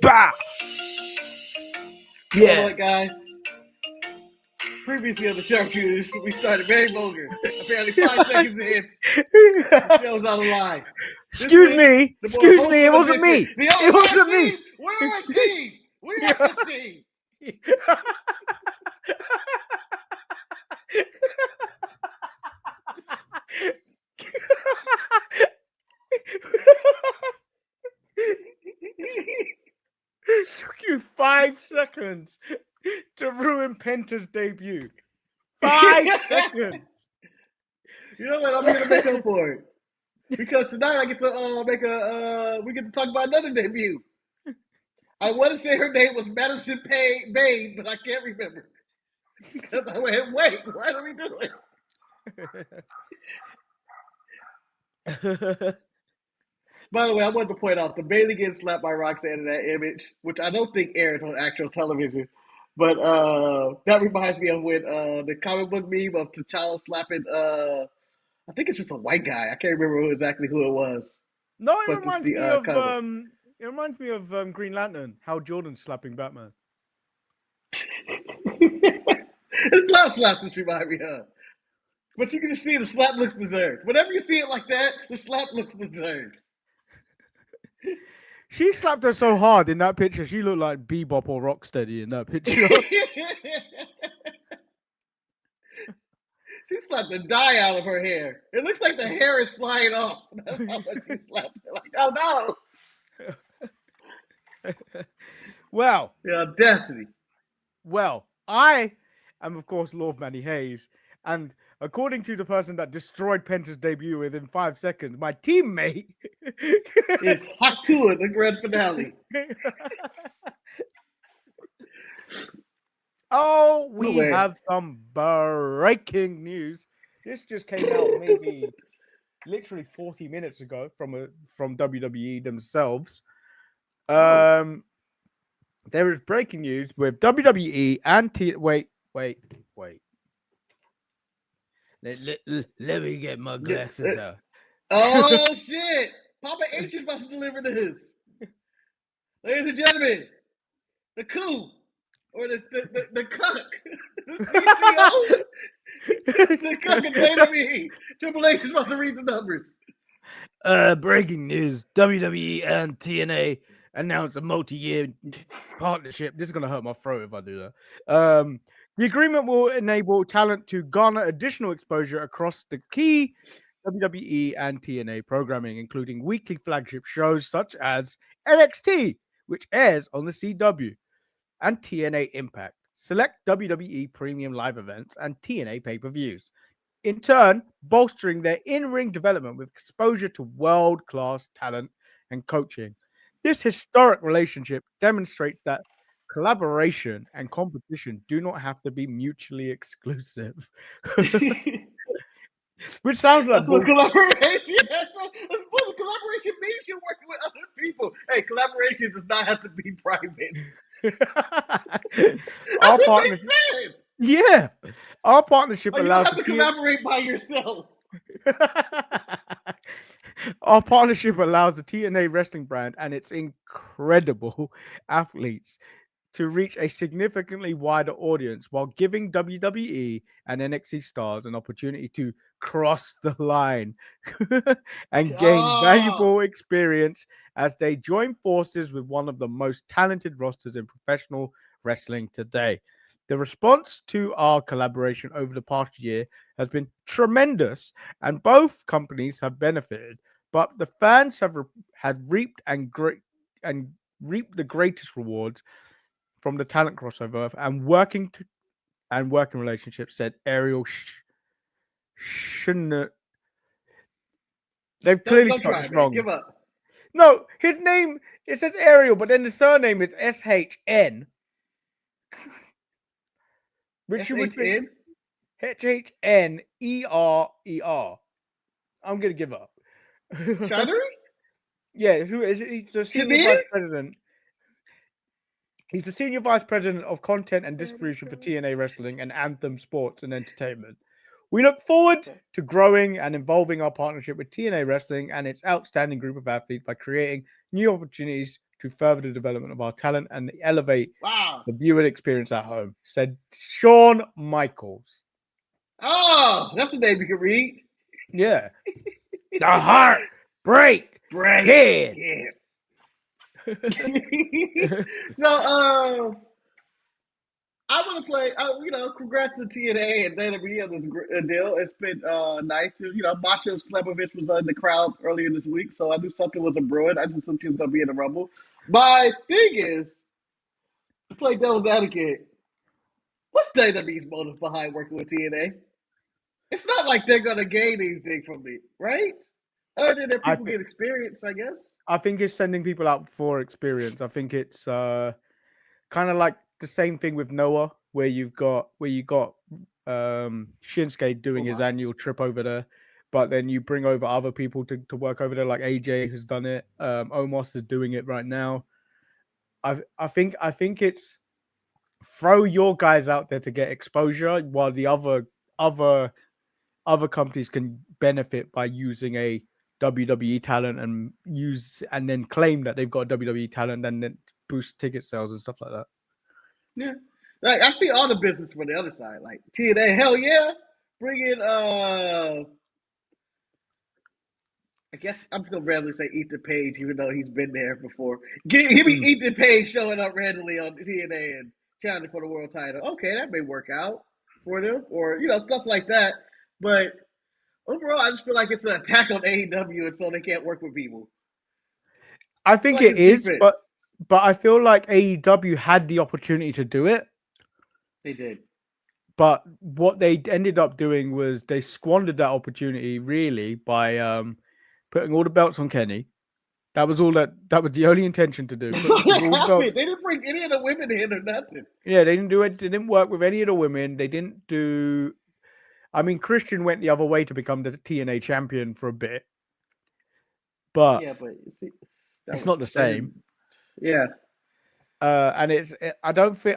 Bah! You know Yeah. what, guys? Previously on the Sharpshooters, we started very vulgar. Apparently, 5 seconds in, the show's out of line. Excuse me. The more Excuse me. It wholesome wasn't me. edition. The It wasn't me. team. We're our team. We are the team. Took you 5 seconds to ruin Penta's debut. 5 seconds. You know what? I'm here to make up for it. Because tonight I get to we get to talk about another debut. I want to say her name was Madison Bain, but I can't remember. Because I went, wait, what are we doing? By the way, I wanted to point out the Bailey getting slapped by Roxanne in that image, which I don't think aired on actual television. But that reminds me of when the comic book meme of T'Challa slapping, I think it's just a white guy. I can't remember exactly who it was. No, it But reminds the, me of cover. it reminds me of Green Lantern, Hal Jordan slapping Batman. It's not slaps this remind me of. But you can just see the slap looks deserved. Whenever you see it like that, the slap looks deserved. She slapped her so hard in that picture, she looked like Bebop or Rocksteady in that picture. She slapped the dye out of her hair. It looks like the hair is flying off. That's how much she slapped it. Like, oh no. Well. Yeah, Destiny. Well, I am, of course, Lord Manny Hayes. And according to the person that destroyed Penta's debut within 5 seconds, my teammate is Hatua, the grand finale. Oh, we have some breaking news. This just came out maybe literally 40 minutes ago from WWE themselves. There is breaking news with WWE and Wait. Let me get my glasses out. Oh, shit. Papa H is about to deliver this. Ladies and gentlemen, the coup, or the cuck, the CCO, the cuck of WWE. Triple H is about to read the numbers. Breaking news. WWE and TNA announced a multi-year partnership. This is going to hurt my throat if I do that. The agreement will enable talent to garner additional exposure across the key WWE and TNA programming, including weekly flagship shows such as NXT, which airs on the CW, and TNA Impact, select WWE premium live events, and TNA pay-per-views. In turn, bolstering their in-ring development with exposure to world-class talent and coaching. This historic relationship demonstrates that collaboration and competition do not have to be mutually exclusive. Which sounds like that's what collaboration. That's what collaboration means. You're working with other people. Hey, collaboration does not have to be private. Our partnership, yeah, our partnership allows you don't have to collaborate by yourself. Our partnership allows the TNA wrestling brand and its incredible athletes to reach a significantly wider audience while giving WWE and NXT stars an opportunity to cross the line and gain valuable experience as they join forces with one of the most talented rosters in professional wrestling today. The response to our collaboration over the past year has been tremendous, and both companies have benefited. But the fans have reaped the greatest rewards from the talent crossover and working relationships, said Ariel Schner. They've clearly spelled this wrong. Give up. No, his name, it says Ariel, but then the surname is SHN. Which you would think HHNERER. I'm gonna give up. Chattery? Yeah, who is he's the senior vice president. He's the senior vice president of content and distribution for TNA Wrestling and Anthem Sports and Entertainment. We look forward to growing and evolving our partnership with TNA Wrestling and its outstanding group of athletes by creating new opportunities to further the development of our talent and elevate Wow. the viewer experience at home, said Shawn Michaels. Oh, that's a name you can read. Yeah. The Heartbreak Kid. So, I want to play. Congrats to TNA and WWE on this deal. It's been nice. Masha Slamovich was in the crowd earlier this week, so I knew something was a brewing. I just assumed she was going to be in the Rumble. My thing is to play devil's advocate. What's WWE's motive behind working with TNA? It's not like they're going to gain anything from it, right? Other than that, I people think get experience, I guess. I think it's sending people out for experience. I think it's kind of like the same thing with Noah, where you got Shinsuke doing his Omos. annual trip over there, but then you bring over other people to work over there, like AJ has done it. Omos is doing it right now. I think it's throw your guys out there to get exposure, while the other companies can benefit by using a WWE talent and then claim that they've got WWE talent and then boost ticket sales and stuff like that. Yeah. Like I see all the business from the other side. Like TNA, hell yeah. Bring in I guess I'm just gonna randomly say Ethan Page, even though he's been there before. Give me Ethan Page showing up randomly on TNA and challenging for the world title. Okay, that may work out for them, or stuff like that. But overall, I just feel like it's an attack on AEW, and so they can't work with people. I think like it is, but I feel like AEW had the opportunity to do it. They did. But what they ended up doing was they squandered that opportunity really by putting all the belts on Kenny. That was all that was the only intention to do. They didn't bring any of the women in or nothing. Yeah, they didn't do it. They didn't work with any of the women. They didn't do. I mean, Christian went the other way to become the TNA champion for a bit, but see, it's not the same. Yeah. And I don't think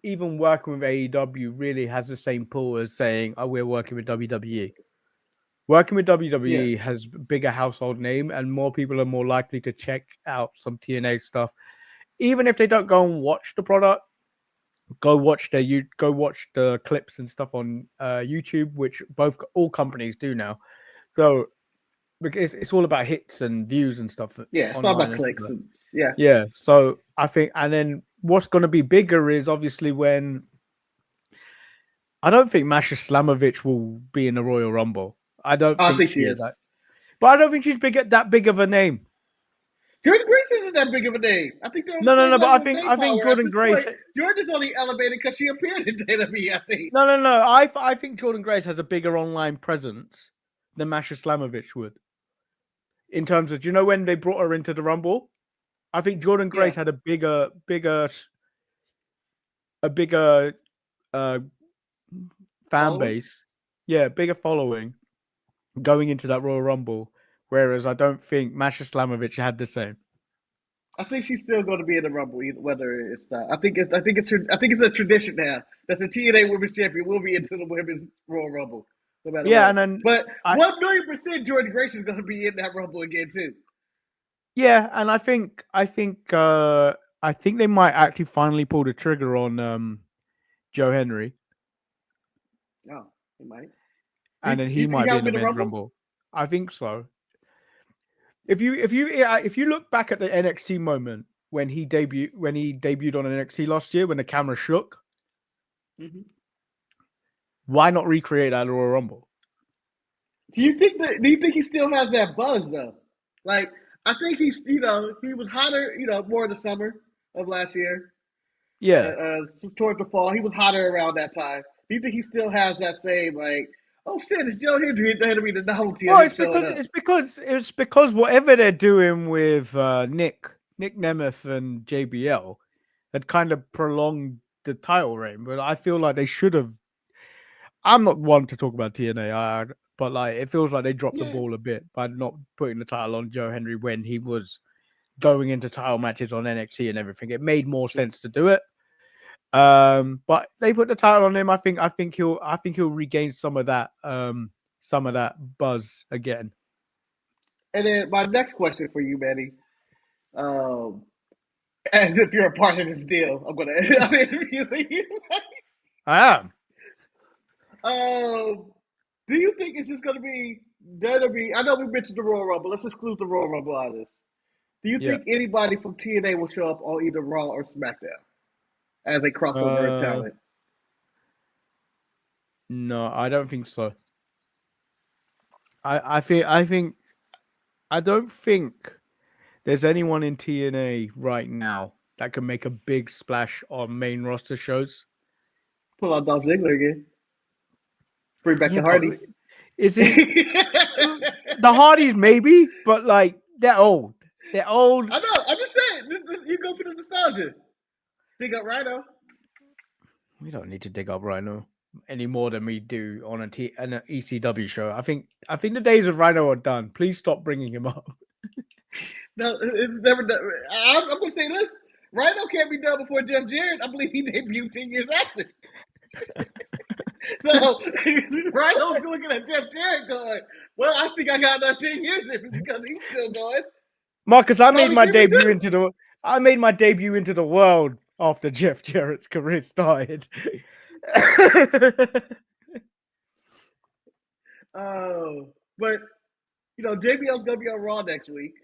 even working with AEW really has the same pull as saying, "Oh, we're working with WWE." Working with WWE has bigger household name, and more people are more likely to check out some TNA stuff, even if they don't go and watch the product. Go watch the clips and stuff on YouTube, which all companies do now. So because it's all about hits and views and stuff. Yeah, it's all about clicks. Yeah. So I think, and then what's going to be bigger is obviously when I don't think Masha Slamovich will be in the Royal Rumble. I think she is. But I don't think she's that big of a name. Jordan Grace isn't that big of a name. I think they're no. But I think Jordan Grace. Jordan's only elevated because she appeared in WWE. I think. No. I think Jordan Grace has a bigger online presence than Masha Slamovich would. In terms of, when they brought her into the Rumble, I think Jordan Grace had a bigger fan base. Yeah, bigger following going into that Royal Rumble. Whereas I don't think Masha Slamovich had the same. I think she's still going to be in the Rumble, whether it's not. I think it's a tradition now that the TNA Women's Champion will be into the Women's Royal Rumble, no matter what. And then, but 1,000,000% Jordan Grace is going to be in that Rumble again too. Yeah, and I think they might actually finally pull the trigger on Joe Henry. No, he might. And then he might be in the Men's Rumble. I think so. If you look back at the NXT moment when he debuted on NXT last year when the camera shook, why not recreate that Royal Rumble? Do you think he still has that buzz though? Like I think he's he was hotter more in the summer of last year. Yeah, towards the fall he was hotter around that time. Do you think he still has that same like? Oh shit! It's Joe Hendry. That'll be the novelty. Well, it's because whatever they're doing with Nick Nemeth and JBL had kind of prolonged the title reign. But I feel like they should have. I'm not one to talk about TNA, but like it feels like they dropped the ball a bit by not putting the title on Joe Henry when he was going into title matches on NXT and everything. It made more sense to do it. But they put the title on him. I think he'll regain some of that buzz again. And then my next question for you, Manny, um, as if you're a part of this deal, I'm gonna interview you. I am. Do you think it's just gonna be WWE? I know we mentioned the Royal Rumble. Let's exclude the Royal Rumble out of this. Do you Yeah. think anybody from TNA will show up on either Raw or SmackDown as a crossover talent? No, I don't think so. I don't think there's anyone in TNA right now that can make a big splash on main roster shows. Pull out Dolph Ziggler again. Bring back Yeah, the but Hardys. is it the Hardys? Maybe, but like they're old. They're old. I know. I'm just saying. You go for the nostalgia. Dig up Rhino. We don't need to dig up Rhino any more than we do on an ECW show. I think the days of Rhino are done. Please stop bringing him up. No, it's never done. I'm going to say this. Rhino can't be done before Jeff Jarrett. I believe he debuted 10 years after. So Rhino's looking at Jeff Jarrett going, well, I think I got another 10 years in because he's still going. Marcus, I made my debut into the world after Jeff Jarrett's career started. But JBL's gonna be on Raw next week.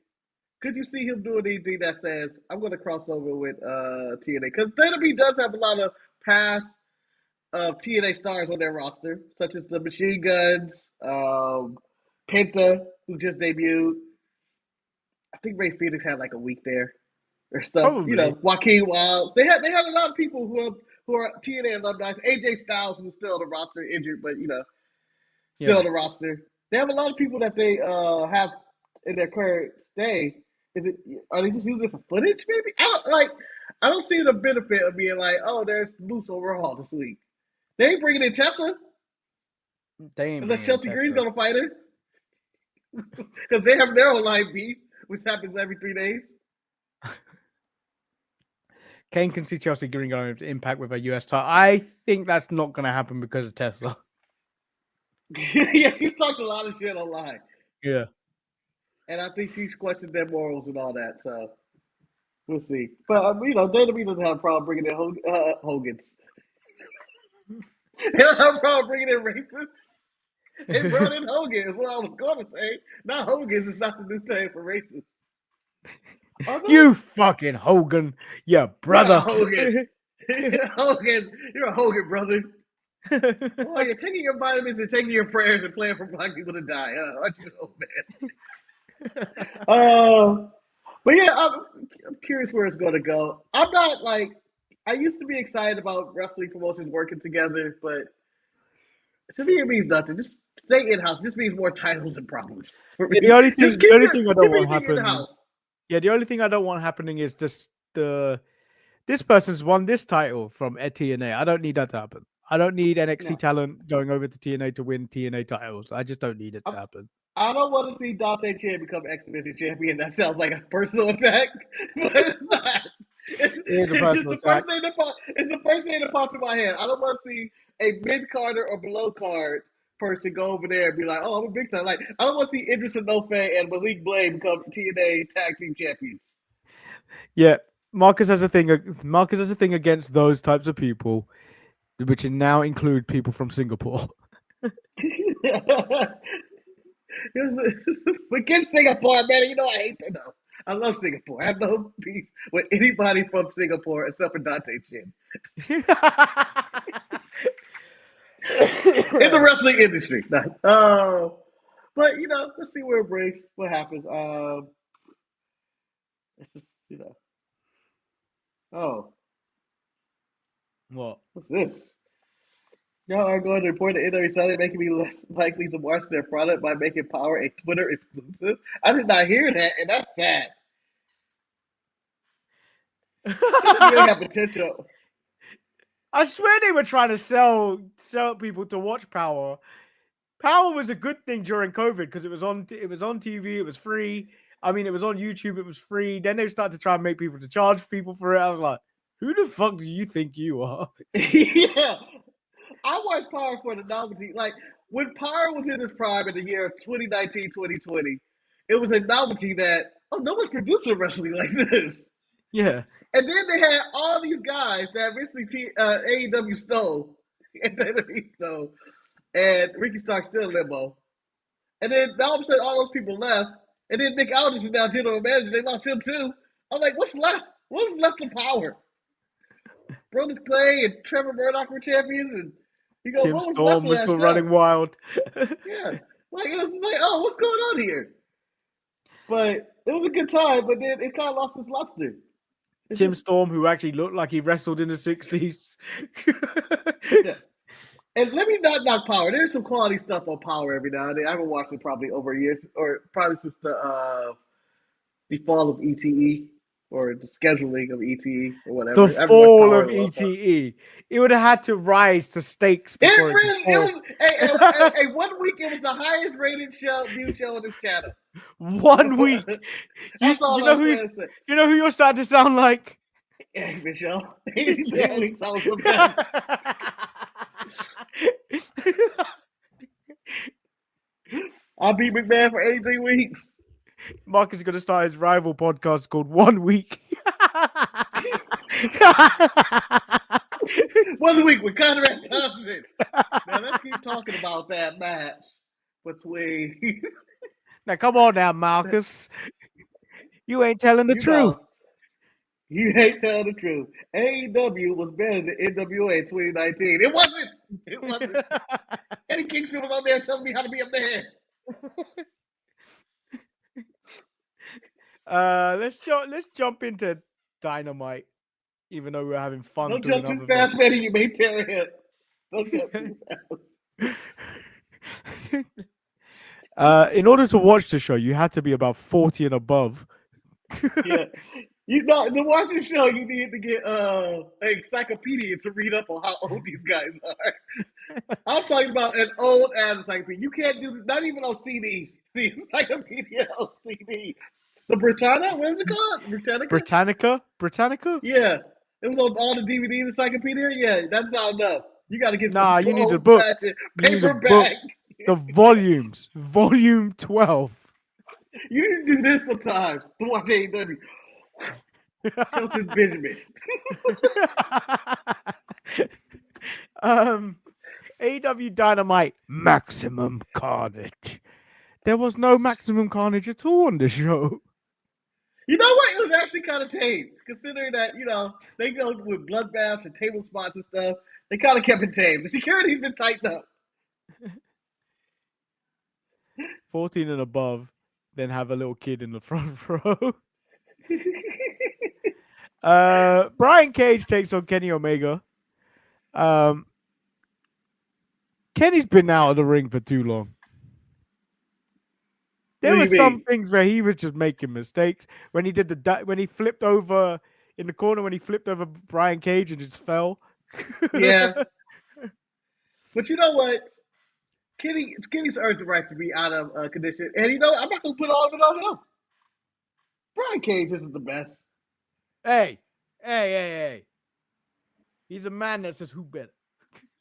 Could you see him doing anything that says I'm gonna cross over with TNA? Because WWE does have a lot of past TNA stars on their roster, such as the Machine Guns, Penta, who just debuted. I think Ray Phoenix had like a week there or stuff. Probably. Joaquin Wilds. They had a lot of people who are TNA alumni. AJ Styles, who's still on the roster, injured, but still on the roster. They have a lot of people that they have in their current stay. Are they just using it for footage? Maybe I don't see the benefit of being like, oh, there's Moose on Raw this week. They ain't bringing in Tessa. They ain't unless Chelsea Green's gonna fight her, because they have their own live beef, which happens every 3 days. Kane can see Chelsea Green going to Impact with a US title. I think that's not going to happen because of Tesla. Yeah, she's talked a lot of shit online. Yeah. And I think she's questioned their morals and all that, so we'll see. But, WWE doesn't have a problem bringing in Hogan's. They don't have a problem bringing in racists. They brought in Hogan, is what I was going to say. Not Hogan's is not the new term for racist. You fucking Hogan, yeah, brother. Hogan. Hogan, you're a Hogan, brother. Oh, you're taking your vitamins and taking your prayers and praying for black people to die, huh? Aren't you, old man? But yeah, I'm curious where it's going to go. I'm not I used to be excited about wrestling promotions working together, but to me it means nothing. Just stay in house. This means more titles and problems. The only thing I don't want happen. Yeah, the only thing I don't want happening is just this person's won this title from TNA. I don't need that to happen. I don't need NXT talent going over to TNA to win TNA titles. I just don't need it to happen. I don't want to see Dante Chan become X Division champion. That sounds like a personal attack, but it's not. It's the first thing that pops in my head. I don't want to see a mid carder or below card person go over there and be like, "Oh, I'm a big time." Like, I don't want to see Idris Enofe and Malik Blade become TNA tag team champions. Yeah, Marcus has a thing against those types of people, which now include people from Singapore. Forget Singapore, man. You know I hate them though. I love Singapore. I have no beef with anybody from Singapore except for Dante Chin. In the wrestling industry. But let's see where it breaks, what happens. It's just, Oh. What? What's this? Y'all are going to report the NWA Sunday, making me less likely to market their product by making Power a Twitter exclusive. I did not hear that, and that's sad. Really have potential. I swear they were trying to sell people to watch Power. Power was a good thing during COVID because it was on TV, it was free. I mean, it was on YouTube, it was free. Then they started to try and make people to charge people for it. I was like, Who the fuck do you think you are? Yeah. I watched Power for the novelty. Like, when Power was in his prime in the year of 2019, 2020, it was a novelty that, oh, no one's producing wrestling like this. Yeah. And then they had all these guys that eventually AEW stole, and WWE stole, and Ricky Stark's still in limbo. And then all of a sudden, all those people left, and then Nick Aldis is now general manager. They lost him too. I'm like, what's left? What's left of Power? Brodus Clay and Trevor Murdoch were champions, and you go, Tim what was left Storm of was that still show? running wild. Yeah, like it was like, oh, what's going on here? But it was a good time, but then it kind of lost its luster. Tim Storm, who actually looked like he wrestled in the 60s. Yeah. And let me not knock Power. There's some quality stuff on Power every now and then. I haven't watched it probably over years, or probably since the fall of ETE or the scheduling of ETE or whatever. The fall of ETE. It would have had to rise to stakes before it was, hey, 1 week it was the highest rated new show on this channel. 1 week. You know who you're starting to sound like? Hey, Michelle. 82 weeks I was the best. I beat McMahon for 83 weeks. Marcus is going to start his rival podcast called 1 Week. 1 week with Conrad Thompson. Now let's keep talking about that match between. Now come on now, Marcus. You ain't telling the truth. You ain't telling the truth. AEW was better than NWA in 2019. It wasn't. It wasn't. Eddie Kingston was on there telling me how to be a man. Let's jump into Dynamite, even though we're having fun. Don't jump too fast, Manny. You may tear a hip. Don't jump too fast. In order to watch the show, you had to be about 40 and above. Yeah. You know, to watch the show, you need to get an encyclopedia to read up on how old these guys are. I'm talking about an old ass encyclopedia. You can't do this, not even on CD. The encyclopedia on CD. The Britannica? What is it called? Britannica? Yeah. It was on all the DVD encyclopedia? Yeah, that's not enough. You got to get you need a book. Paperback. The volumes. Volume 12. You need to do this sometimes to watch AEW. Shelton Benjamin. AEW Dynamite Maximum Carnage. There was no Maximum Carnage at all on the show. You know what? It was actually kind of tame, considering that, they go with bloodbaths and table spots and stuff. They kind of kept it tame. The security's been tightened up. 14 and above, then have a little kid in the front row. Brian Cage takes on Kenny Omega. Kenny's been out of the ring for too long. There were some things where he was just making mistakes. When he did when he flipped over in the corner, when he flipped over Brian Cage and just fell. Yeah. But you know what? Kenny's earned the right to be out of condition. And I'm not going to put all of it on him. Brian Cage isn't the best. Hey. He's a man that says, who better?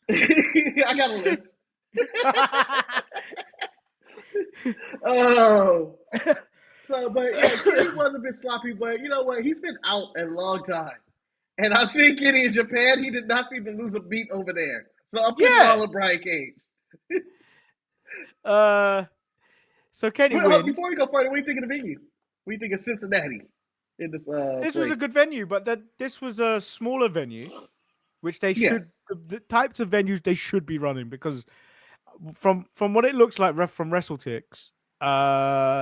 I got a list. Oh. But Kenny was a bit sloppy, but you know what? He's been out a long time. And I've seen Kenny in Japan. He did not seem to lose a beat over there. So I'm putting all of Brian Cage. So Kenny wins. Before we go further, what do you think of the venue? What do you think of Cincinnati? In this was a good venue, but this was a smaller venue, which they should the types of venues they should be running, because from what it looks like from WrestleTix,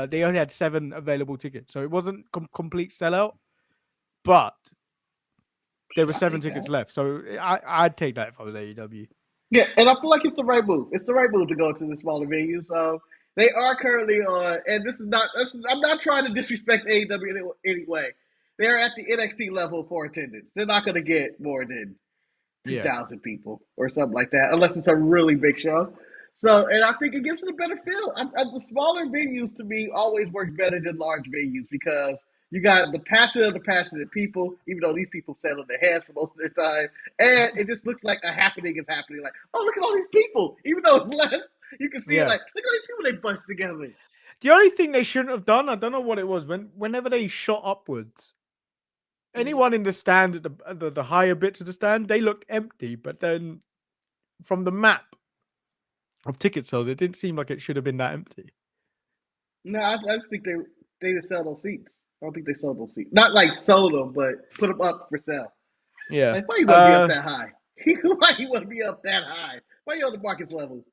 they only had 7 available tickets, so it wasn't complete sellout, but there were 7 tickets left. So I'd take that if I was AEW. Yeah, and I feel like it's the right move. It's the right move to go to the smaller venue. So they are currently on, and I'm not trying to disrespect AEW in any way. They're at the NXT level for attendance. They're not going to get more than 2,000 people or something like that, unless it's a really big show. So, and I think it gives it a better feel. The smaller venues, to me, always work better than large venues, because You got the passionate of the passionate people, even though these people sat on their hands for most of their time. And it just looks like a happening is happening. Like, oh, look at all these people. Even though it's less, you can see it Yeah. like, look at all these people they bunched together. The only thing they shouldn't have done, I don't know what it was, whenever they shot upwards, anyone in the stand at the higher bits of the stand, they looked empty. But then from the map of ticket sales, it didn't seem like it should have been that empty. No, I just think they just sell those seats. I don't think they sold those seats. Not like sold them, but put them up for sale. Yeah. Like, why you want to be up that high? Why you want to be up that high? Why you on the Marcus level?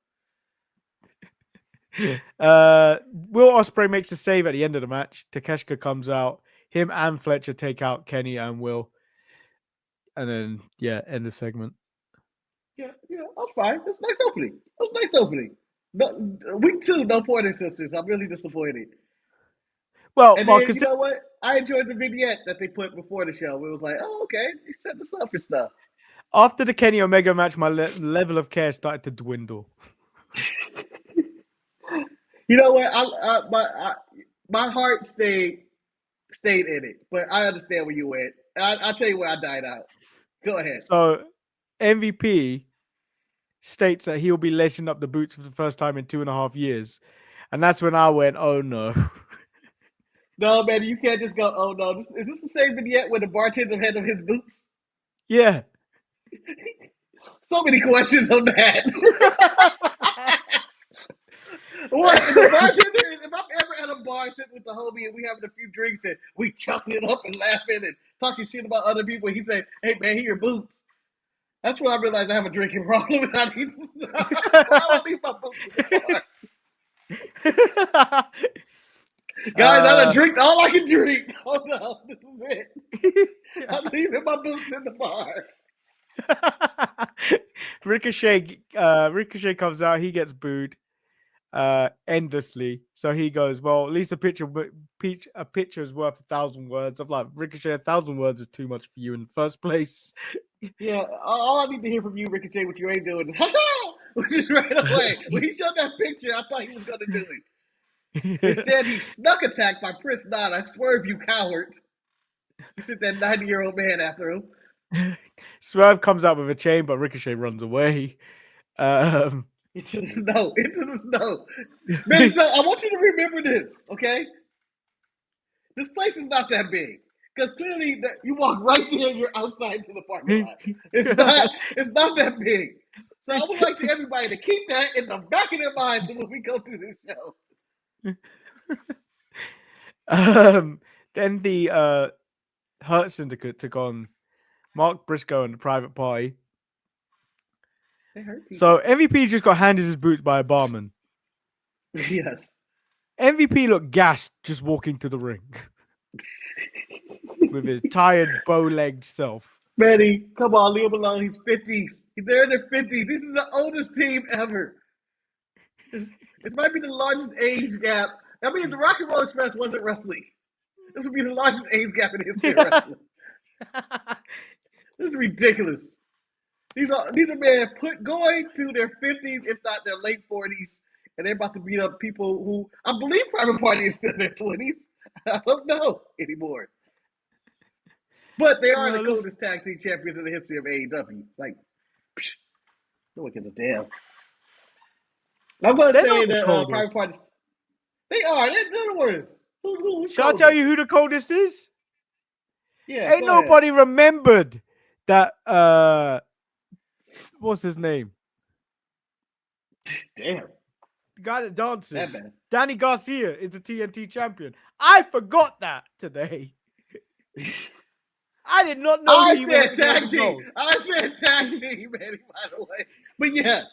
Will Ospreay makes a save at the end of the match. Takeshita comes out. Him and Fletcher take out Kenny and Will. And then, end the segment. Yeah, that's fine. That's a nice opening. That's a nice opening. No, week 2, no Pointer Sisters. I'm really disappointed. Well, And Marcus, then, you know what? I enjoyed the vignette that they put before the show. It was like, oh, okay, they set this up for stuff. After the Kenny Omega match, my level of care started to dwindle. You know what? My heart stayed in it, but I understand where you went. I'll tell you where I died out. Go ahead. So, MVP states that he'll be lacing up the boots for the first time in 2.5 years. And that's when I went, oh no. No, man, you can't just go, oh no. Is this the same vignette where the bartender had his boots? Yeah. So many questions on that. What? The bartender, if I'm ever at a bar sitting with the homie and we having a few drinks and we chuckling it up and laughing and talking shit about other people, he say, hey man, here your boots. That's when I realized I have a drinking problem and I need to I don't leave my boots in the bar. Guys, I done drink all I can drink. Oh no, this is it. I'm leaving my boots in the bar. Ricochet comes out, he gets booed endlessly. So he goes, well, at least a picture is worth 1,000 words. I'm like, Ricochet, 1,000 words is too much for you in the first place. Yeah, all I need to hear from you, Ricochet, what you ain't doing is, which is right away. When he showed that picture, I thought he was going to do it. Instead, he snuck attacked by Prince Nana. I swerve, you coward. He sent that 90-year-old man after him. Swerve comes out with a chain, but Ricochet runs away. Into the snow. Man, so I want you to remember this, okay? This place is not that big. Because clearly, you walk right there and you're outside to the parking lot. It's not that big. So I would like to everybody to keep that in the back of their minds when we go through this show. Then the Hurt Syndicate took on Mark Briscoe and the Private Party. So MVP just got handed his boots by a barman. Yes. MVP looked gassed just walking to the ring with his tired, bow-legged self. Manny, come on, leave him alone. He's 50s. They're in their 50s. This is the oldest team ever. It might be the largest age gap. I mean, if the Rock and Roll Express wasn't wrestling, this would be the largest age gap in the history of wrestling. This is ridiculous. These are men going to their 50s, if not their late 40s, and they're about to beat up people who I believe Private Party is still in their 20s. I don't know anymore. But they are the coldest tag team champions in the history of AEW. Like, no one gives a damn. I'm going to say that Private Party. They are. They're the worst. Shall I tell you who the coldest is? Yeah. Ain't nobody remembered that. What's his name? Damn. The guy that dances. That bad. Danny Garcia is the TNT champion. I forgot that today. I did not know I said tag team, Manny, by the way. But yeah.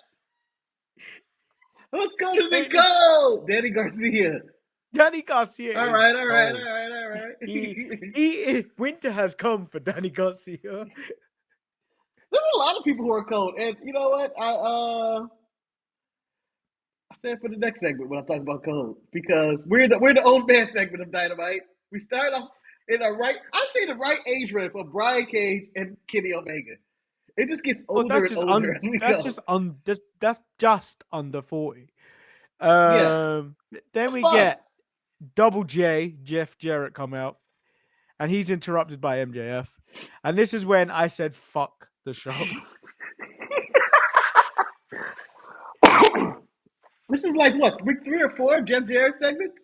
Let's go to the go. Danny Garcia. All right. Winter has come for Danny Garcia. There's a lot of people who are cold. And you know what? I said for the next segment when I talk about cold. Because we're the old man segment of Dynamite. We start off in the right age range for Brian Cage and Kenny Omega. It just gets older and older as we go. That's just under 40. Yeah. Then we get Double J, Jeff Jarrett come out. and he's interrupted by MJF. And this is when I said, fuck the show. This is like what, week 3 or 4 Jeff Jarrett segments?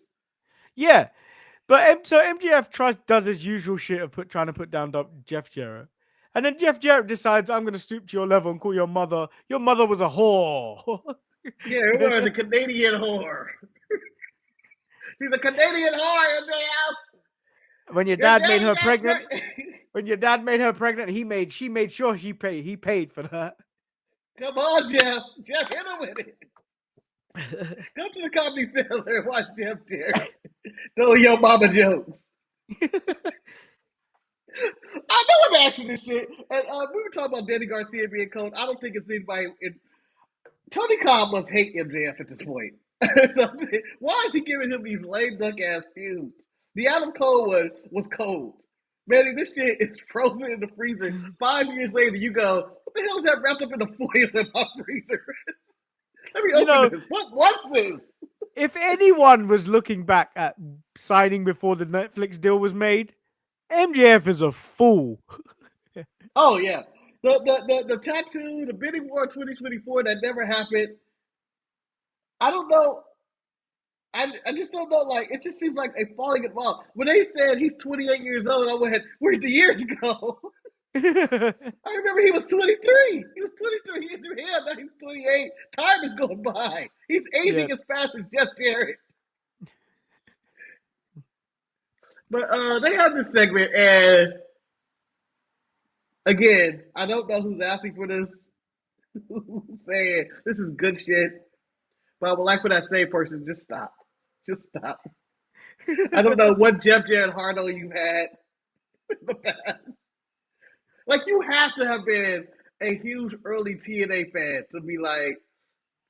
Yeah. But so MJF does his usual shit of trying to put down Jeff Jarrett. And then Jeff Jarrett decides, I'm going to stoop to your level and call your mother was a whore. Yeah, it was a Canadian whore. She's a Canadian whore, MJF. When your dad made her pregnant, she made sure he paid for that. Come on, Jeff. Jeff, hit him with it. Go to the Comedy Cellar and watch Jeff Jarrett. Throw your mama jokes. I know I'm asking this shit. And we were talking about Danny Garcia being cold. I don't think it's anybody. Tony Khan must hate MJF at this point. Why is he giving him these lame duck ass feuds? The Adam Cole one was cold. Manny, this shit is frozen in the freezer. 5 years later, you go, what the hell is that wrapped up in the foil in my freezer? Let me open this. What's this? If anyone was looking back at signing before the Netflix deal was made, MJF is a fool. Oh yeah, the tattoo, the bidding war 2024 that never happened. I don't know. I just don't know. Like, it just seems like a falling in love. When they said he's 28 years old, I went, where'd the years go? I remember he was 23. He was 23 years of him. Now he's 28. Time is going by. He's aging as fast as Jeff Jarrett. But they have this segment, and again, I don't know who's asking for this, who's saying this is good shit. But I would like for that same person, just stop. Just stop. I don't know what Jeff Jarrett Hardo you had in the past. Like, you have to have been a huge early TNA fan to be like,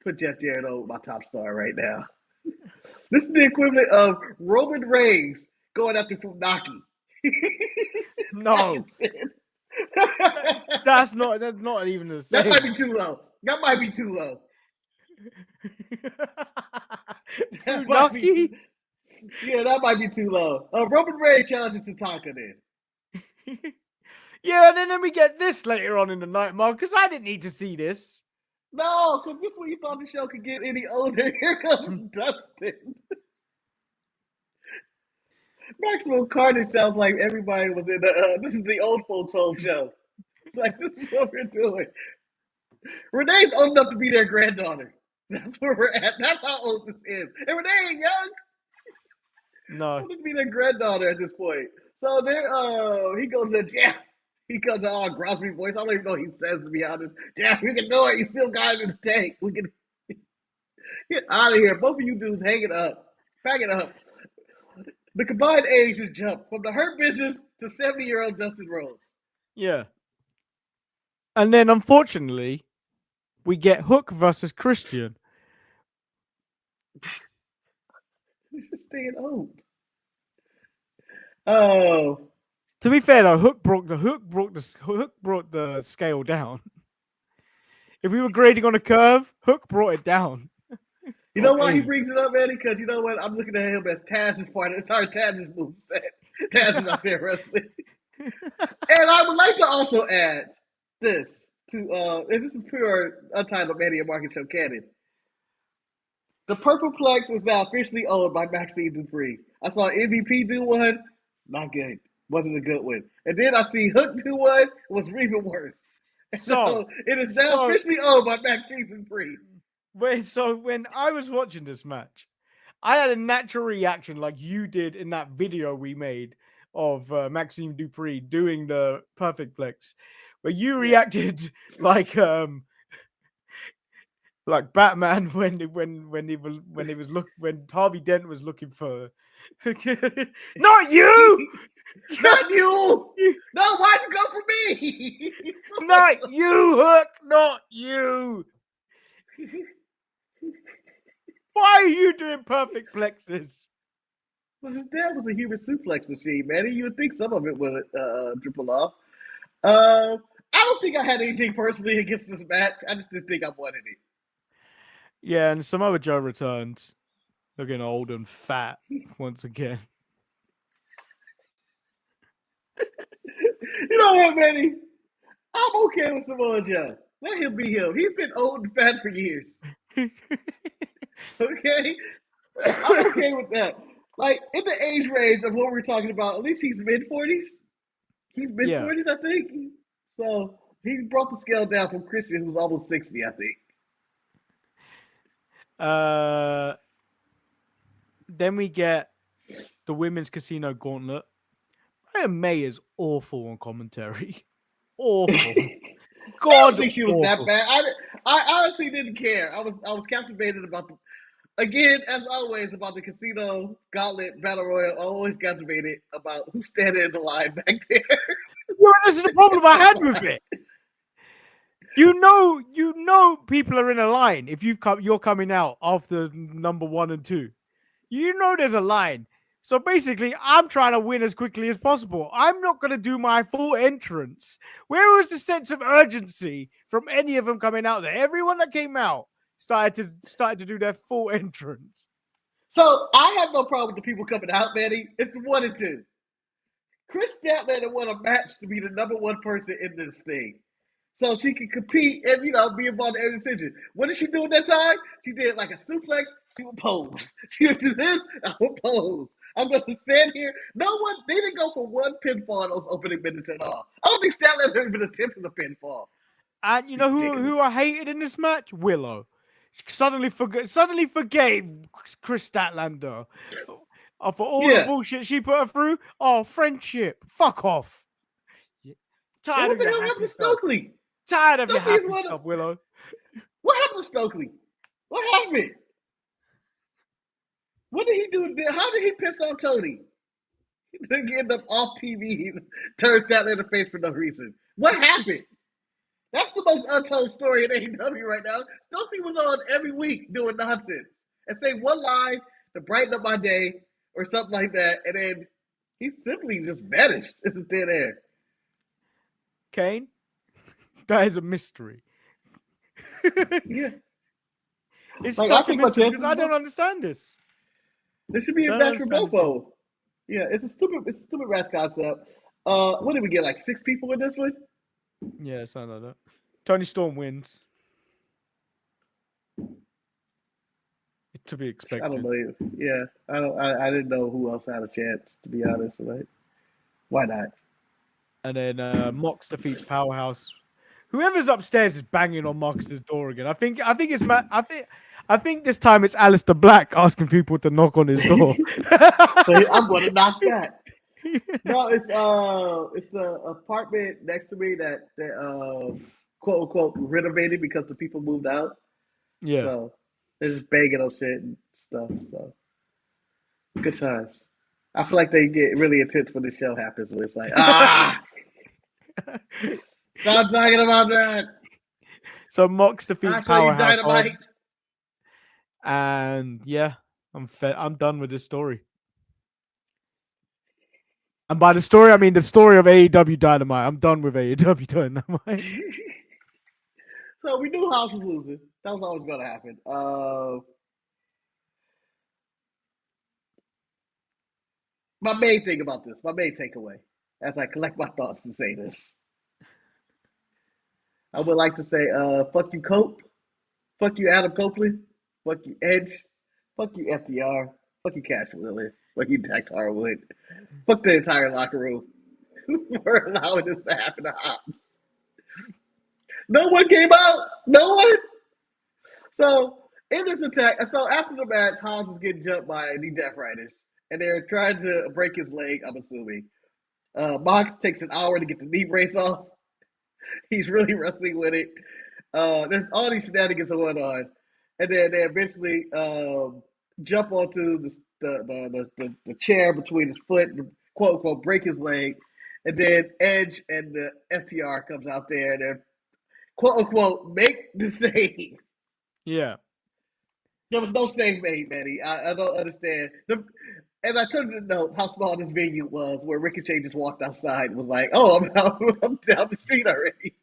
put Jeff Jarrett on my top star right now. This is the equivalent of Roman Reigns going after Funaki. No. That's not even the same. That might be too low. Funaki? Yeah, that might be too low. Roman Reigns challenges Tatanka then. Yeah, and then we get this later on in the night, Mark, because I didn't need to see this. No, because before you thought the show could get any older, here comes Dustin. Maximum Carnage sounds like everybody was in the, this is the old folks home show. Like, this is what we're doing. Renee's old enough to be their granddaughter. That's where we're at. That's how old this is. And Renee ain't young. No. Old enough to be their granddaughter at this point. So there, he goes to Jeff. He comes to all grocery voice. I don't even know what he says, to be honest. Jeff, you can do it. You still got it in the tank. We can get out of here. Both of you dudes, hang it up. Pack it up. The combined age has jumped from the Hurt Business to 70-year-old Dustin Rhodes. Yeah. And then, unfortunately, we get Hook versus Christian. He's just staying old. Oh. To be fair though, Hook brought the scale down. If we were grading on a curve, Hook brought it down. You know why he brings it up, Eddie? Because you know what? I'm looking at him as Taz's part of Taz's moveset. Taz is out there wrestling. And I would like to also add this to and this is pure Untitled Manny and Marcus show canon. The Purple Plex is now officially owned by Maxine Dupree. I saw MVP do one, not good. Wasn't a good one. And then I see Hook do one, was even worse. So it is now officially owned by Maxine Dupree. So when I was watching this match, I had a natural reaction like you did in that video we made of Maxime Dupree doing the Perfect Plex, where you reacted like Batman when Harvey Dent was looking for not you. Not you! No, why'd you go for me? Not you, Hook! Not you! Why are you doing perfect plexes? Well, his dad was a human suplex machine, man. You would think some of it would dribble off. I don't think I had anything personally against this match. I just didn't think I wanted it. Yeah, and Samoa Joe returns, looking old and fat once again. You know what, Manny? I'm okay with Samoa Joe. Let him be him. He's been old and fat for years. Okay? I'm okay with that. Like, in the age range of what we're talking about, at least he's mid 40s. He's mid Yeah. 40s, I think. So he brought the scale down from Christian, who's almost 60, I think. Then we get the women's casino gauntlet. Brian May is awful on commentary. Awful. I don't God think she was that awful. bad. I honestly didn't care. I was captivated about the again, as always, about the casino gauntlet battle royal. Always captivated about who's standing in the line back there. Well, this is the problem I had with it. You know, people are in a line. If you're coming out after number 1 and 2. You know, there's a line. So basically, I'm trying to win as quickly as possible. I'm not going to do my full entrance. Where was the sense of urgency from any of them coming out there? Everyone that came out started to do their full entrance. So I have no problem with the people coming out, Manny. It's the 1 and 2. Chris Statlander won a match to be the number 1 person in this thing. So she could compete and, be involved in every decision. What did she do at that time? She did like a suplex. She would pose. She would do this. I would pose. I'm going to stand here. They didn't go for one pinfall in those opening minutes at all. I don't think Statlander even attempted a pinfall. And you know who I hated in this match? Willow. Suddenly forgave Chris Statlander for all the Yeah. bullshit she put her through. Oh, friendship. Fuck off. And Tired what of the your hell happy happened to stuff. Stokely? Tired of your Stokely is happy stuff, Willow. What happened to Stokely? What happened? What did he do? How did he piss on Tony? He end up off TV, turns Statlander face for no reason. What happened? That's the most untold story in AEW right now. Stokely was on every week doing nonsense and say one line to brighten up my day or something like that, and then he simply just vanished into thin air. Kane, that is a mystery. Yeah. It's Like, I such a think my mystery chances because I don't understand this. there should be a I don't match for understand both this of at all. them. Yeah, it's a stupid match concept. What did we get? Like 6 people in this one? Yeah, something like that. Tony Storm wins. To be I don't expected. know. Yeah, I didn't know who else had a chance, to be honest. Like, why not? And then Mox defeats Powerhouse. Whoever's upstairs is banging on Marcus's door again. I think it's I think this time it's Alistair Black asking people to knock on his door. So I'm gonna knock that. No, it's the apartment next to me that quote unquote renovated because the people moved out. Yeah. So they're just banging on shit and stuff. So good times. I feel like they get really intense when the show happens. Where it's like, stop talking about that. So Mox defeats I saw you Powerhouse dynamite. Hobbs. And yeah, I'm done with this story. And by the story, I mean the story of AEW Dynamite. I'm done with AEW Dynamite. So we knew House was losing. That was always going to happen. My main thing about this, my main takeaway, as I collect my thoughts to say this, I would like to say, fuck you, Cope. Fuck you, Adam Copeland. Fuck you, Edge. Fuck you, FDR. Fuck you, Cash Wheeler. Fuck you, Jack Harwood. Fuck the entire locker room for allowing this to happen to Hobbs. No one came out. No one. So in this attack, so after the match, Hobbs is getting jumped by the Death Riders, and they're trying to break his leg. I'm assuming. Mox takes an hour to get the knee brace off. He's really wrestling with it. There's all these shenanigans going on, and then they eventually jump onto the chair between his foot, and quote unquote, break his leg, and then Edge and the FTR comes out there and they're quote unquote make the save. Yeah. There was no save made, Manny. I don't understand. And I told you to note how small this venue was, where Ricochet just walked outside and was like, "Oh, I'm down the street already."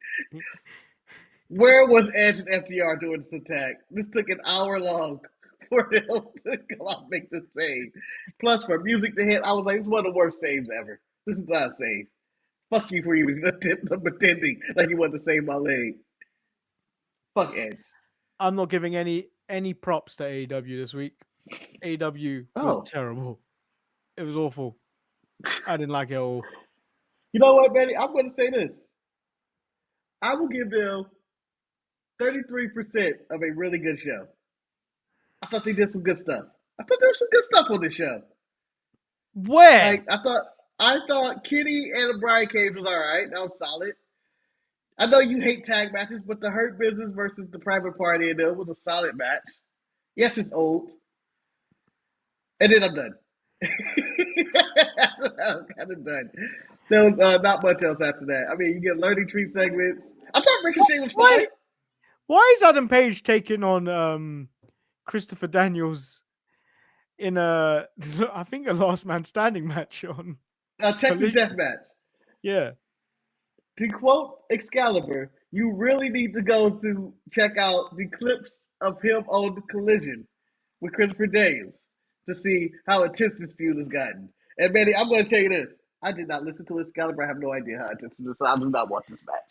Where was Edge and FTR doing this attack? This took an hour long for them to come out and make this save. Plus, for music to hit, I was like, "This is one of the worst saves ever. This is not a save." Fuck you for even pretending like you want to save my leg. Fuck Edge. I'm not giving any props to AEW this week. AEW was Oh, terrible. It was awful. I didn't like it at all. you know what, Betty? I'm going to say this. I will give them 33% of a really good show. I thought they did some good stuff. I thought there was some good stuff on this show. Where? Like I thought Kenny and Brian Cage was all right. That was solid. I know you hate tag matches, but the Hurt Business versus the Private Party in there was a solid match. Yes, it's old, and then I'm done. I'm kind of done. There was not much else after that. I mean, you get learning tree segments. I thought Ricochet was Why? fine. Why is Adam Page taking on Christopher Daniels in a I think a last man standing match on Texas Collision? Death Match. Yeah. To quote Excalibur, you really need to go to check out the clips of him on the Collision with Christopher Daniels to see how intense this feud has gotten. And Manny, I'm going to tell you this: I did not listen to Excalibur. I have no idea how intense it is. So I do not want this match.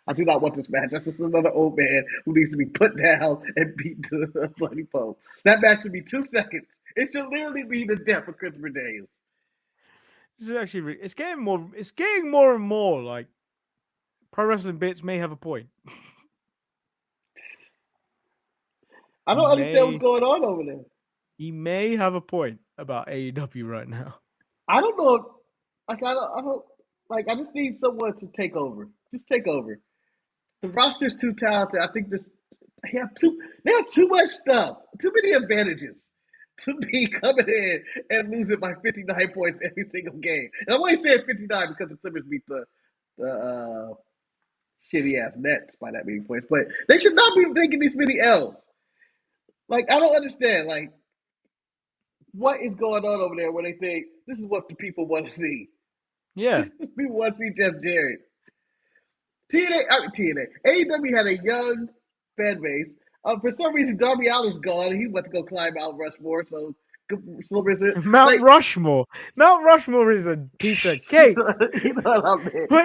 I do not want this match. That's just another old man who needs to be put down and beat to a bloody pole. That match should be 2 seconds. It should literally be the death of Christopher Daniels. This is actually it's getting more and more like Pro Wrestling Bits may have a point. I don't understand what's going on over there. He may have a point about AEW right now. I don't know. I don't like. I just need someone to take over. Just take over. The roster's too talented. I think this they have too. They have too much stuff. Too many advantages to be coming in and losing by 59 points every single game. And I'm only saying 59 because the Clippers beat the shitty ass Nets by that many points. But they should not be taking these many L's. Like I don't understand. Like what is going on over there where they think this is what the people want to see. Yeah. People want to see Jeff Jarrett. TNA. AEW had a young fan base. For some reason, Darby Allin's gone. He went to go climb Mount Rushmore. So, Mount Rushmore. Mount Rushmore is a piece of cake. You know what I mean? What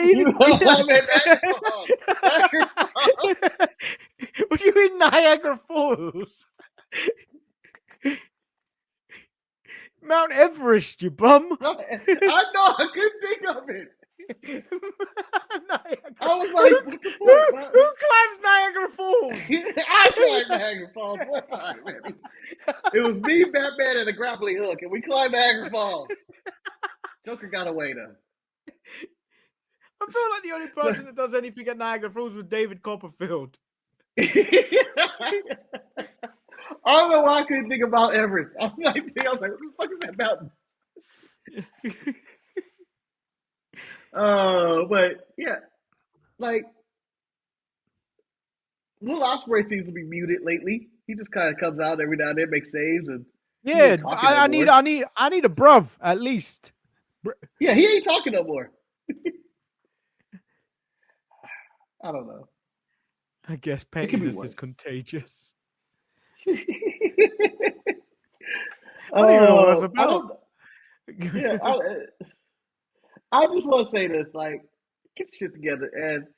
do you mean Niagara Falls? Mount Everest, you bum. I know. I couldn't think of it. I was like, what the fuck? Who climbs Niagara Falls? I climbed Niagara Falls one time, man. It was me, Batman, and a grappling hook, and we climbed Niagara Falls. Joker got away, though. I feel like the only person that does anything at Niagara Falls was David Copperfield. I don't know why I couldn't think about Everest. I was like, what the fuck is that mountain? But yeah, like Will Ospreay seems to be muted lately. He just kind of comes out every now and then, makes saves, and yeah, I need a bruv at least. Yeah, he ain't talking no more. I don't know. I guess pettiness is contagious. I don't even know what that's about. Yeah, I just want to say this: like, get your shit together. And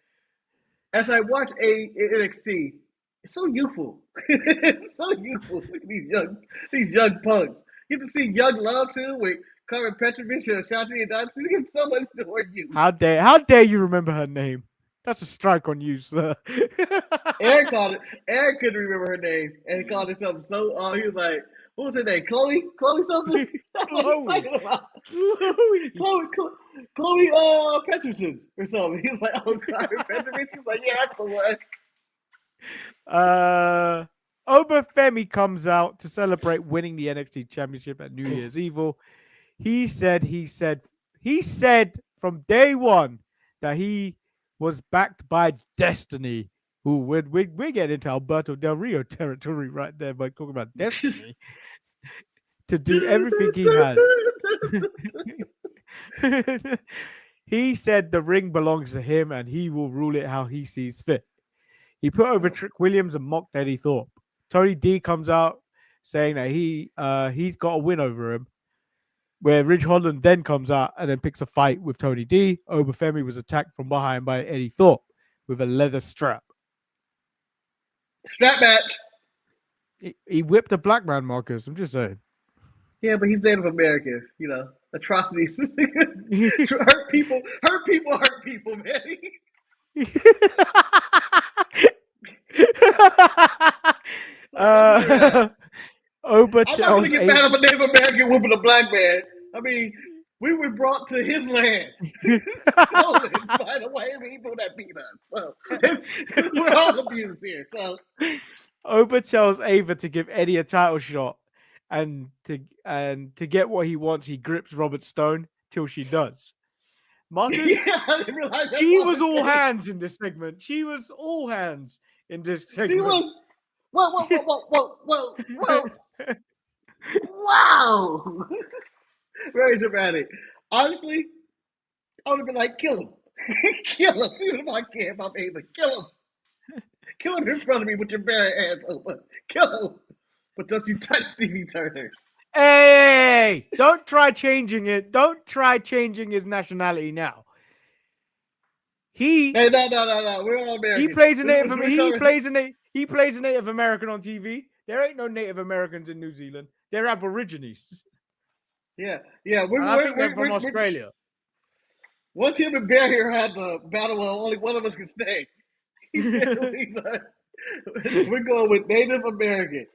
as I watch NXT, it's so youthful. It's so youthful. Look at these young punks. You get to see Young Love too with Carmen Petrovich and Shanti and Dante. You get so much more youth. How dare you remember her name? That's a strike on you, sir. Aaron called it. Aaron couldn't remember her name, and he called it something so. He was like, "What was her name? Chloe? Chloe something? That's what he's talking about. Chloe Peterson or something." He was like, "Oh, Carmen Petrovich." He's like, "Yeah, that's the one." Obafemi comes out to celebrate winning the NXT Championship at New Year's Evil. He said from day one that he was backed by Destiny. Ooh, we're getting into Alberto Del Rio territory right there by talking about Destiny. To do everything he has. He said the ring belongs to him and he will rule it how he sees fit. He put over Trick Williams and mocked Eddie Thorpe. Tony D comes out saying that he's got a win over him. where Ridge Holland then comes out and then picks a fight with Tony D. Obafemi was attacked from behind by Eddie Thorpe with a leather strap. Strap match. He whipped a black man, Marcus. I'm just saying. Yeah, but he's Native American. You know, atrocities. hurt people, man. Oba I'm not tells gonna get mad at a Native American whooping a black man. I mean, we were brought to his land, stolen by the white people that beat us. So we're all abused here. So Oba tells Ava to give Eddie a title shot, and to get what he wants, he grips Robert Stone till she does. Marcus, yeah, I didn't realize that she was all hands in this segment. She was all hands in this segment. She was. Whoa. Wow. Very dramatic. Honestly, I would have been like, kill him. Kill him. Even if I can't, if I'm able, kill him. Kill him in front of me with your bare hands open. Kill him. But don't you touch Stevie Turner. Hey, don't try changing it. Don't try changing his nationality now. Hey, no. We're all Americans. He plays a Native. He plays a Native American on TV. There ain't no Native Americans in New Zealand. They're Aborigines. Yeah. I think they're from Australia. Once him and Bear here had the battle, well, only one of us can stay. We're going with Native American.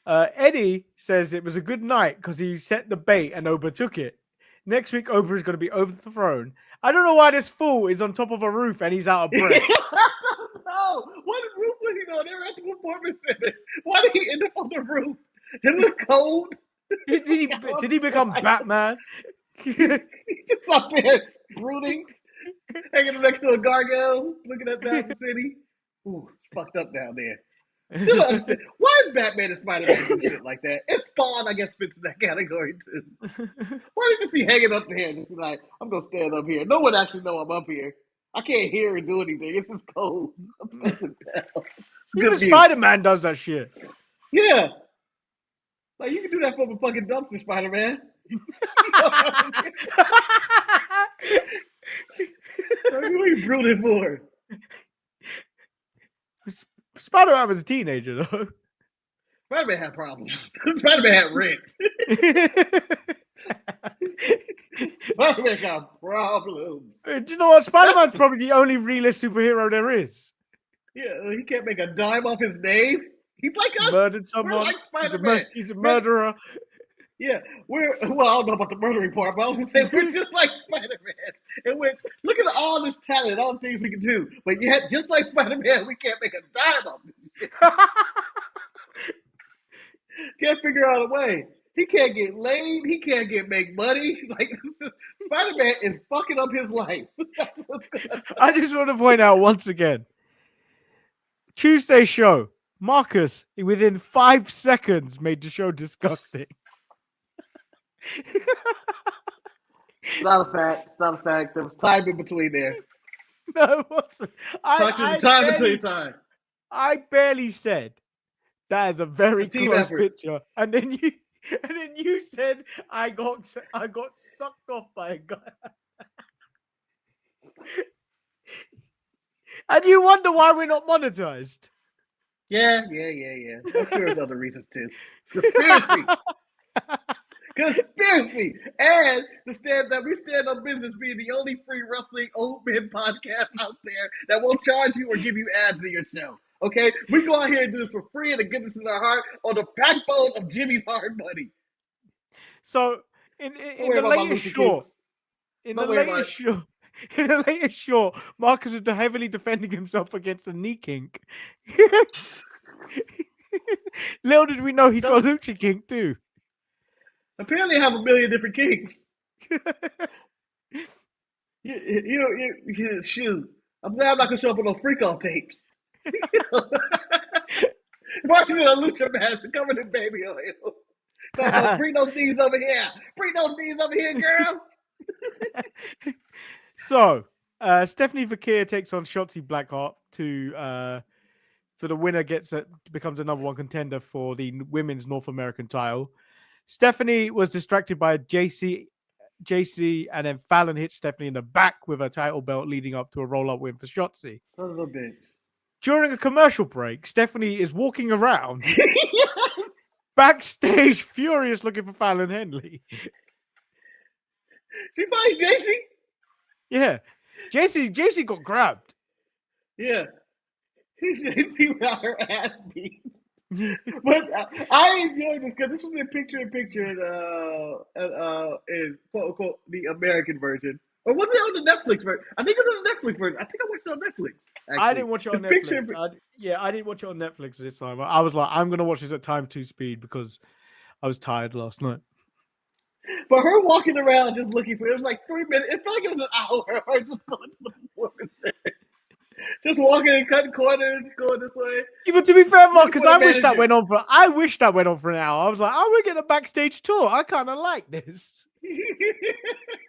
Eddie says it was a good night because he set the bait and Oba took it. Next week, Oba is going to be overthrown. I don't know why this fool is on top of a roof and he's out of breath. No, what roof was he on? They were at the performance center. Why did he end up on the roof? It looked cold. Did he become Batman? He's just up there brooding, hanging next to a gargoyle, looking at the city. Ooh, it's fucked up down there. Still don't understand. Why is Batman and Spider-Man do shit like that? And Spawn, I guess, fits in that category too. Why do you just be hanging up there and just be like, I'm gonna stand up here? No one actually know I'm up here. I can't hear or do anything. It's just cold. Even Spider-Man does that shit. Yeah. Like, you can do that from a fucking dumpster, Spider-Man. What are you brooding for? Spider-Man was a teenager, though. Spider-Man had problems. Spider-Man had rent. Spider-Man got problems. Do you know what? Spider-Man's probably the only realist superhero there is. Yeah, he can't make a dime off his name. He's like us. Murdered someone. Like Spider-Man. He's a murderer. Yeah, well, I don't know about the murdering part, but I was gonna say we're just like Spider-Man. And look at all this talent, all the things we can do. But yet, just like Spider-Man, we can't make a dime off this shit. Can't figure out a way. He can't get laid. He can't make money. Like, Spider-Man is fucking up his life. I just want to point out once again, Tuesday show, Marcus, within 5 seconds, made the show disgusting. It's not a fact. It's not a fact. There was time in between there. No, it wasn't. I barely said that is a very close picture, and then you said I got sucked off by a guy, and you wonder why we're not monetized. Yeah. I'm sure there's other reasons too. Conspiracy. Conspiracy. And we stand on business being the only free wrestling old men podcast out there that won't charge you or give you ads in your show. Okay? We go out here and do this for free and the goodness in our heart on the backbone of Jimmy's hard money. So in the latest show, Marcus is heavily defending himself against a knee kink. Little did we know he's got a lucha kink too. Apparently, I have a million different kinks. Shoot. I'm glad I'm not gonna show up with no freak off tapes. Marcus in a lucha mask covered in baby oil. Bring those knees over here. Bring those knees over here, girl. So, Stephanie Fakir takes on Shotzi Blackheart so the winner becomes a number one contender for the women's North American title. Stephanie was distracted by JC, and then Fallon hit Stephanie in the back with a title belt, leading up to a roll-up win for Shotzi. Son of a bitch. During a commercial break, Stephanie is walking around backstage, furious, looking for Fallon Henley. She finds JC? Yeah, JC got grabbed. Yeah. JC got her ass beat. But I enjoyed this because this was in picture in quote unquote the American version. Or was it on the Netflix version? I think it was on the Netflix version. I think I watched it on Netflix. Actually. I didn't watch it on Netflix. I didn't watch it on Netflix this time. I was like, I'm gonna watch this at time 2 speed because I was tired last night. But her walking around just looking for it was like 3 minutes. It felt like it was an hour. Her just going to the performance center. Just walking and cutting corners, going this way. Yeah, but to be fair, Marcus, I wish that went on for an hour. I was like, we're getting a backstage tour. I kind of like this.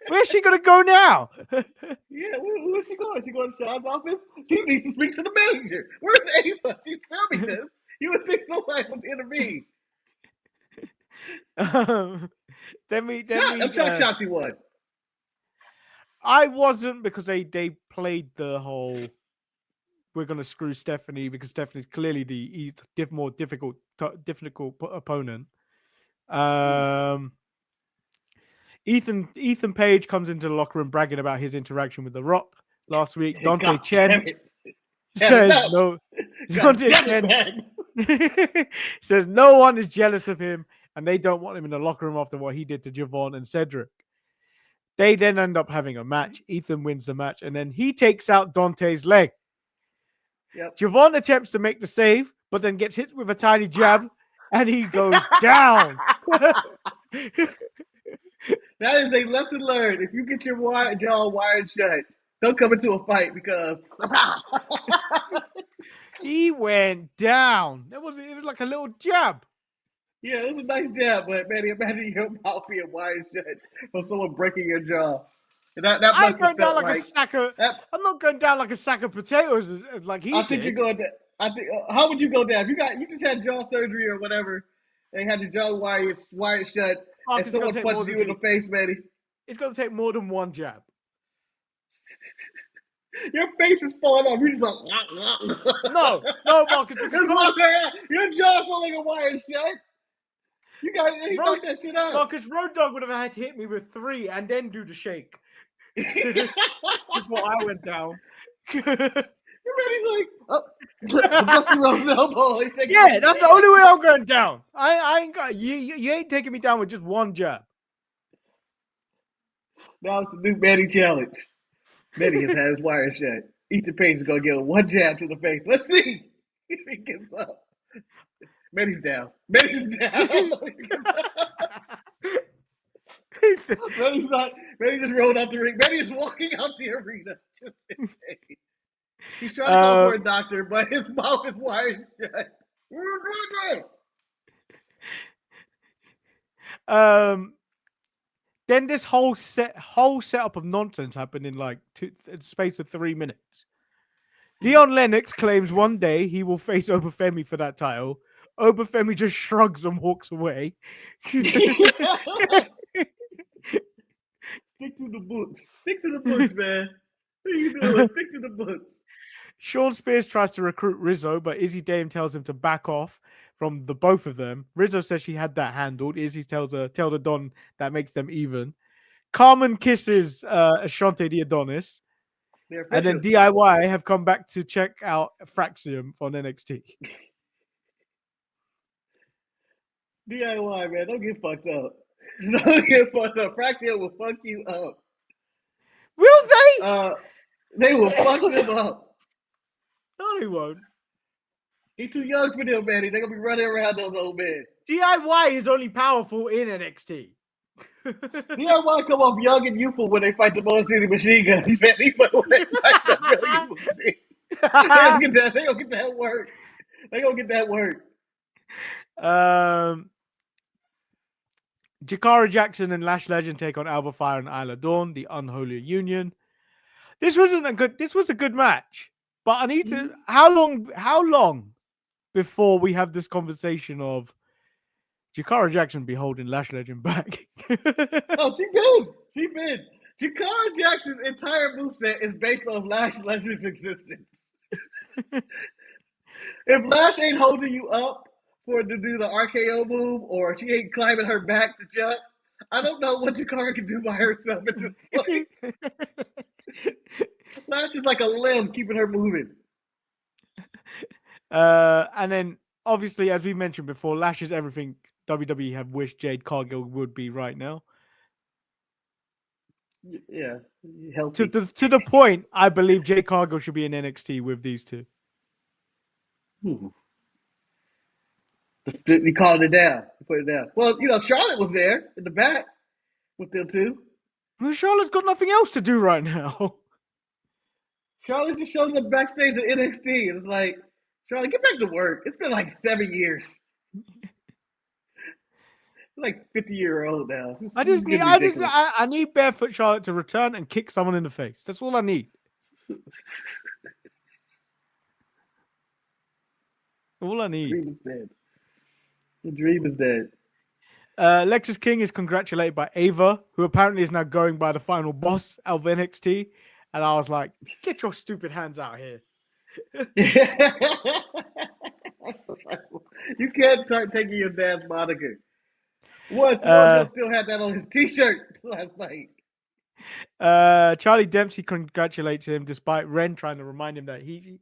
Where's she gonna go now? Yeah, where's she going? She going to Sean's office? She needs to speak to the manager. Where's Ava? She's filming this. You would think somebody would intervene. I'm shocked Shotzi won. I wasn't, because they played the whole we're gonna screw Stephanie because Stephanie's clearly the more difficult opponent. Ethan Page comes into the locker room bragging about his interaction with The Rock last week. Dante Chen says no. Dante Chen says no one is jealous of him, and they don't want him in the locker room after what he did to Javon and Cedric. They then end up having a match. Ethan wins the match, and then he takes out Dante's leg. Yep. Javon attempts to make the save, but then gets hit with a tiny jab, and he goes down. That is a lesson learned. If you get your jaw wired shut, don't come into a fight because he went down. It was like a little jab. Yeah, it was a nice jab, but man, imagine your mouth being wired shut from someone breaking your jaw. And that I ain't going down like a sack of. I'm not going down like a sack of potatoes like he did. I think you're going down. How would you go down? You just had jaw surgery or whatever, and had your jaw wired shut, and someone punches you in the face, Manny. It's going to take more than one jab. Your face is falling off. You're just like, no, Marcus. Your jaw's not like a wired shut. You got that shit out. Marcus, Road Dogg would have had to hit me with 3 and then do the shake before I went down. You're Dusty Rhodes elbow. Yeah, that's the only way I'm going down. I ain't got you ain't taking me down with just one jab. Now it's the new Manny challenge. Manny has had his wire shut. Ethan Page is gonna get one jab to the face. Let's see if he gets up. Manny's down. Manny just rolled out the ring. Manny is walking out the arena. He's trying to call for a doctor, but his mouth is wired shut. Then this whole setup of nonsense happened in like space of 3 minutes. Dion Lennox claims one day he will face Obafemi for that title. Obafemi just shrugs and walks away. Stick to the books. Stick to the books, man. What are you doing? Stick to the books. Sean Spears tries to recruit Rizzo, but Izzy Dame tells him to back off from the both of them. Rizzo says she had that handled. Izzy tells her, tell the Don that makes them even. Carmen kisses Ashante the Adonis. And then DIY have come back to check out Fraxium on NXT. DIY, man, don't get fucked up. Don't get fucked up. Fraxium will fuck you up. Will they? They will fuck him up. No, they won't. He's too young for them, man. They're going to be running around those old men. DIY is only powerful in NXT. DIY come off young and youthful when they fight the Motor City Machine Guns, man. When they fight the really evil thing. They don't get that work. They don't get that work. Jakara Jackson and Lash Legend take on Alba Fire and Isla Dawn, the Unholy Union. This was a good match. But I need to how long before we have this conversation of Jakara Jackson be holding Lash Legend back. Oh, she been. Jakara Jackson's entire moveset is based on Lash Legend's existence. If Lash ain't holding you up for to do the RKO move, or she ain't climbing her back to jump, I don't know what Jakara can do by herself at this point. Lash is like a limb keeping her moving. And then, obviously, as we mentioned before, Lash is everything WWE have wished Jade Cargill would be right now. Yeah, healthy. To the point, I believe Jade Cargill should be in NXT with these two. We called it down. We put it down. Well, Charlotte was there in the back with them too. Well, Charlotte's got nothing else to do right now. Charlotte just shows up backstage at NXT, and it's like, Charlotte, get back to work. It's been like 7 years. Like 50-year-old now. I need Barefoot Charlotte to return and kick someone in the face. That's all I need. All I need. The dream is dead. The dream is dead. Lexus King is congratulated by Ava, who apparently is now going by the final boss of NXT. And I was like, get your stupid hands out here. You can't start taking your dad's moniker. Wardlow still had that on his t-shirt last night. Charlie Dempsey congratulates him despite Ren trying to remind him that he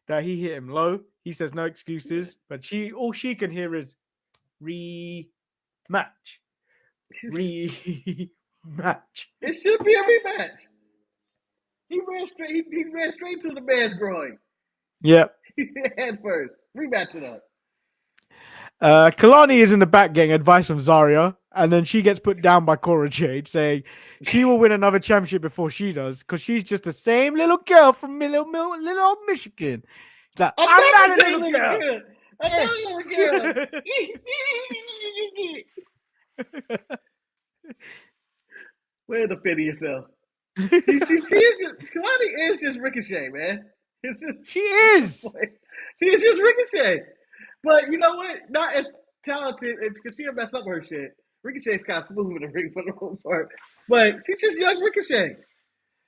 hit him low. He says no excuses, but all she can hear is rematch. Rematch. It should be a rematch. He ran straight to the man's groin. Yep. Head first. Rematch it up. Kalani is in the back getting advice from Zarya, and then she gets put down by Cora Jade, saying she will win another championship before she does, because she's just the same little girl from little old Michigan. It's like, I'm not a little girl. I'm not a little girl. Way to defend yourself. Kalani is just Ricochet, man. She is. She is just Ricochet. But you know what? Not as talented, because she'll mess up her shit. Ricochet's kind of smooth in the ring for the most part. But she's just young Ricochet.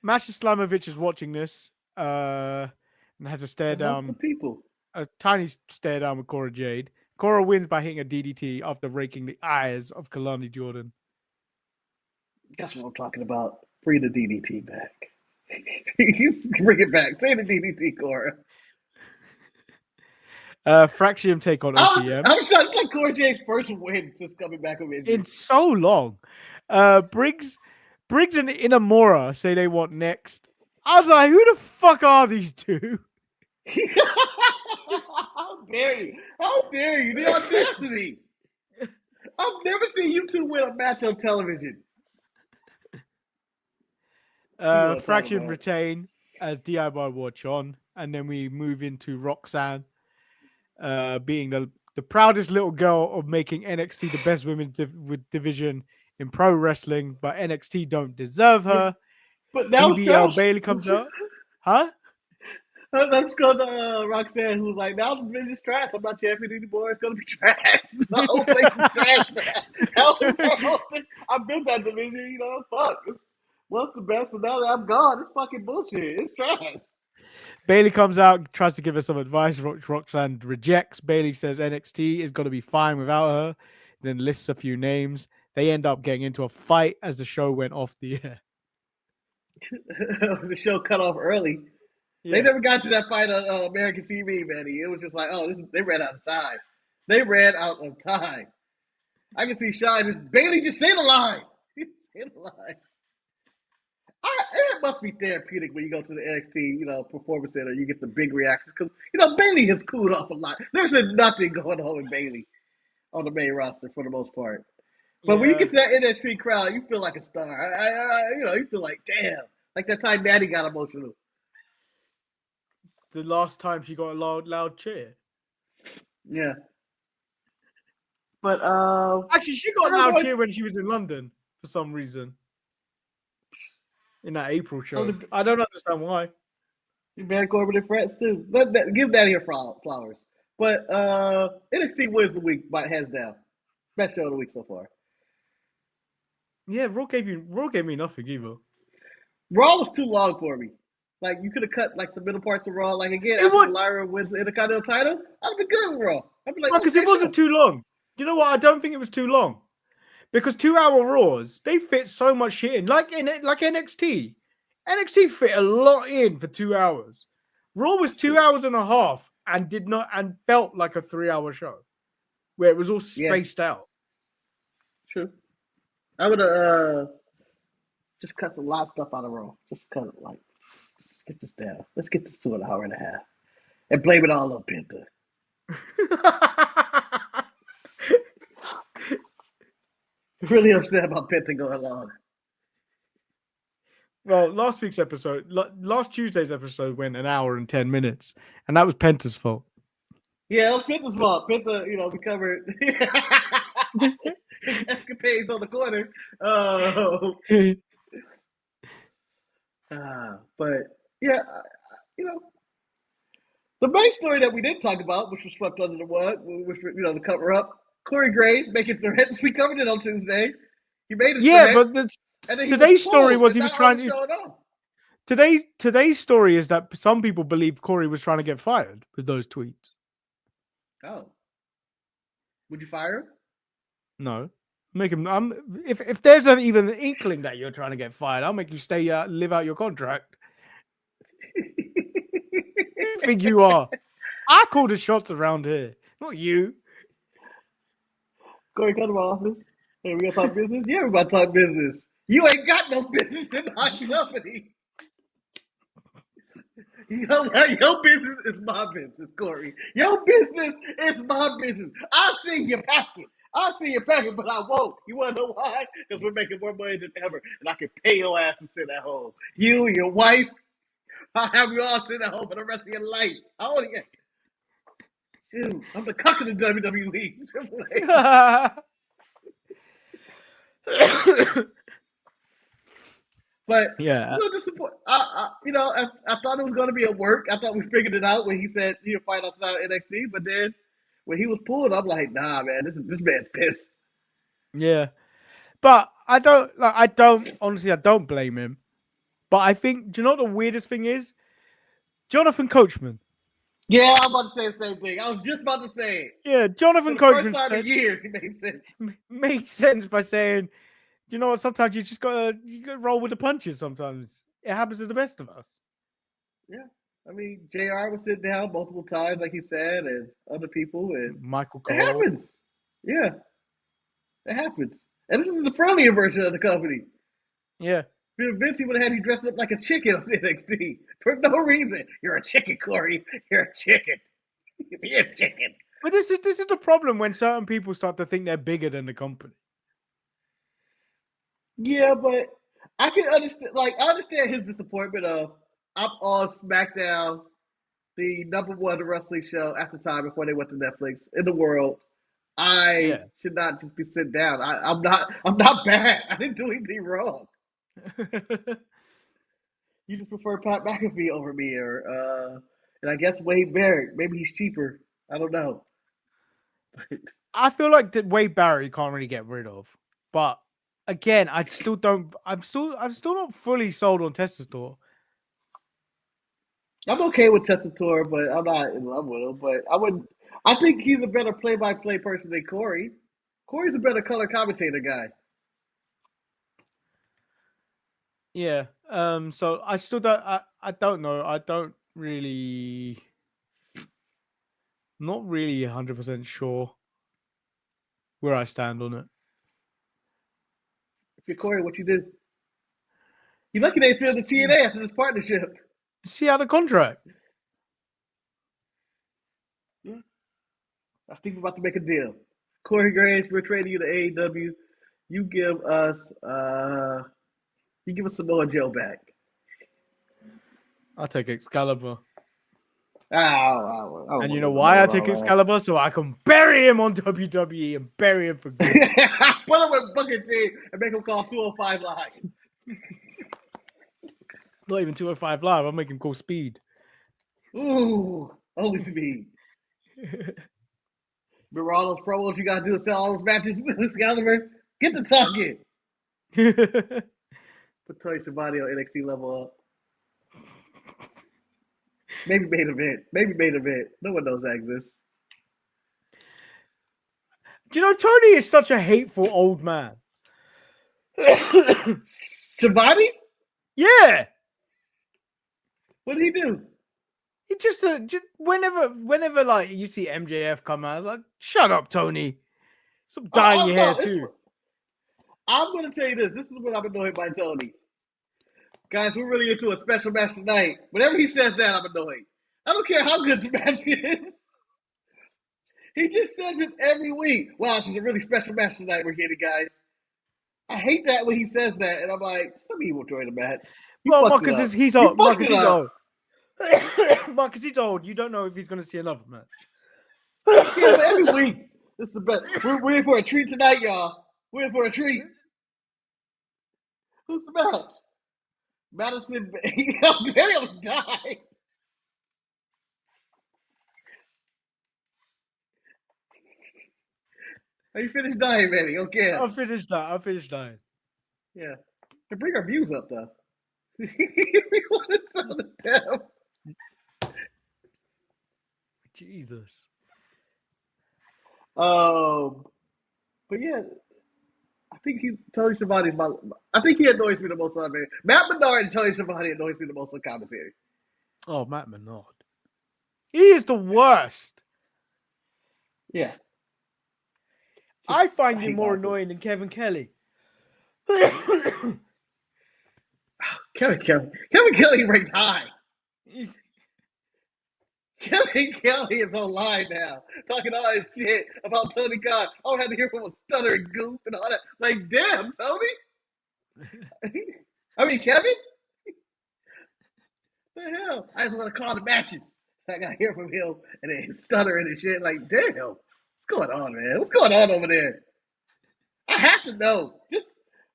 Masha Slamovich is watching this and has a stare down. A tiny stare down with Cora Jade. Cora wins by hitting a DDT after raking the eyes of Kalani Jordan. That's what I'm talking about. Bring the DDT back. Bring it back. Say the DDT, Cora. Fraxium take on OTM. I'm shocked. It's like Cora Jade's first win since coming back from injury. In so long. Briggs and Inamura say they want next. I was like, who the fuck are these two? How dare you? How dare you? The audacity. I've never seen you two win a match on television. Fraction retain as DIY watch on, and then we move into Roxanne being the proudest little girl of making NXT the best women's division in pro wrestling, but NXT don't deserve her. But now BBL Bailey comes out. Huh? I'm just going to Roxanne, who's like, now the division's trash. I'm not champion anymore. It's going to be trash. The whole place is trash. I built that division, fuck. What's the best? But now that I'm gone, it's fucking bullshit. It's trash. Bailey comes out, tries to give her some advice. Roxanne rejects. Bailey says NXT is going to be fine without her. Then lists a few names. They end up getting into a fight as the show went off the air. The show cut off early. Yeah. They never got to that fight on American TV, Manny. It was just like, they ran out of time. They ran out of time. I can see Sean Bailey just say the line. Say the line. It must be therapeutic when you go to the NXT, Performance Center. You get the big reactions because Bailey has cooled off a lot. There's been nothing going on with Bailey on the main roster for the most part. But when you get to that NXT crowd, you feel like a star. You feel like, damn, like that time Maddie got emotional. The last time she got a loud cheer. Yeah. But actually, she got a loud cheer when she was in London for some reason. In that April show. I don't understand why. Baron Corbin and friends too. Give Daddy her flowers. But NXT wins the week by hands down. Best show of the week so far. Yeah, Raw gave me nothing either. Raw was too long for me. Like you could have cut like some middle parts of Raw. Like again, It after would Lyra wins the Intercontinental title, I'd have been good with Raw. I'd be like, because it wasn't too long. You know what? I don't think it was too long because 2-hour Raws they fit so much shit in. Like NXT, NXT fit a lot in for 2 hours. Raw was 2 hours and a half and did not and felt like a 3-hour show where it was all spaced out. True. I would have just cut a lot of stuff out of Raw. Just cut it like, let's get this down. Let's get this to an hour and a half, and blame it all on Penta. Really upset about Penta going long. Well, last Tuesday's episode went an hour and 10 minutes, and that was Penta's fault. Yeah, it was Penta's fault. Penta, we covered his escapades on the corner. But yeah, the main story that we didn't talk about, which was swept under the rug, which the cover up, Corey Graves making threats. We covered it on Tuesday. He made his threat. But today's story was he was trying to. Today's story is that some people believe Corey was trying to get fired with those tweets. Oh, would you fire him? No, make him. If there's even an inkling that you're trying to get fired, I'll make you stay live out your contract. You think you are? I call the shots around here, not you. Corey, come to my office. Hey, we gonna talk business? Yeah, we about to talk business. You ain't got no business in my company. Your business is my business, Corey. Your business is my business. I'll see your packet. But I won't. You want to know why? Because we're making more money than ever, and I can pay your ass to sit at home. You and your wife, I'll have you all sit at home for the rest of your life. I only get. Dude, I'm the cock of the WWE. But yeah, I thought it was going to be a work. I thought we figured it out when he said he'll fight outside of NXT. But then when he was pulled, I'm like, nah, man, this man's pissed. Yeah, but I don't blame him. But I think, do you know what the weirdest thing is? Jonathan Coachman. Yeah, I'm about to say the same thing. I was just about to say it. Yeah, Jonathan Coachman first time in years, he made sense. Made sense by saying, you know what? Sometimes you just gotta roll with the punches. Sometimes it happens to the best of us. Yeah, I mean, JR would sit down multiple times, like he said, and other people, and Michael Cole. It happens. Yeah, it happens. And this is the friendlier version of the company. Yeah. Vince would have had you dressed up like a chicken on NXT for no reason. You're a chicken, Corey. You're a chicken. You're a chicken. But this is the problem when certain people start to think they're bigger than the company. Yeah, but I can understand. Like, I understand his disappointment of I'm on SmackDown, the #1 wrestling show at the time before they went to Netflix in the world. I should not just be sit down. I'm not bad. I didn't do anything wrong. You just prefer Pat McAfee over me, and I guess Wade Barrett. Maybe he's cheaper. I don't know. I feel like that Wade Barrett can't really get rid of, but again, I still don't. I'm still not fully sold on Testator. I'm okay with Testator, but I'm not in love with him. But I think he's a better play-by-play person than Corey. Corey's a better color commentator guy. Yeah. So I still don't. I don't know. I don't really. Not really 100% sure where I stand on it. If you're Corey, what you do? You're lucky they filled the TNA after this partnership. See out the contract. Yeah. I think we're about to make a deal. Corey Graves, we're trading you to AEW. You give us Samoa Joe back. I'll take Excalibur. And you know why I take Excalibur? So I can bury him on WWE and bury him for good. Put him with Booker T and make him call 205 Live. Not even 205 Live. I'll make him call Speed. Ooh, only Speed. Remember all those promos you got to do to sell all those matches? Excalibur, get the talking. Put Tony Schiavone on NXT level up. Maybe main event. No one knows that exists. Do you know Tony is such a hateful old man? Schiavone? Yeah. What did he do? He just whenever like you see MJF come out, it's like, shut up, Tony. Stop dyeing your hair too. I'm gonna tell you this. This is what I'm annoyed by Tony. Guys, we're really into a special match tonight. Whenever he says that, I'm annoyed. I don't care how good the match is. He just says it every week. Wow, this is a really special match tonight we're getting, guys. I hate that when he says that, and I'm like, some people enjoy the match. Well, Marcus he's old. Marcus he's old. Marcus he's old. You don't know if he's going to see another match. Yeah, every week. This is the best. We're in for a treat tonight, y'all. We're in for a treat. Who's the match? Madison. Benny almost died. Are you finished dying, Manny? Okay. I'll finish dying. Yeah. To bring our views up, though. We want to sell the damn. Jesus. But yeah, I think Tony Schiavone's I think he annoys me the most on there. Matt Menard and Tony Schiavone annoys me the most on commentary. Oh, Matt Menard. He is the worst. Yeah. I find him more annoying than Kevin Kelly. Kevin Kelly ranked high. Kevin Kelly is online now, talking all this shit about Tony Khan. I had to hear from a stuttering goof and all that. Like, damn, Tony. I mean, Kevin. What the hell? I just want to call the matches. I got to hear from him and then stuttering and shit. Like, damn, what's going on, man? What's going on over there? I have to know. Just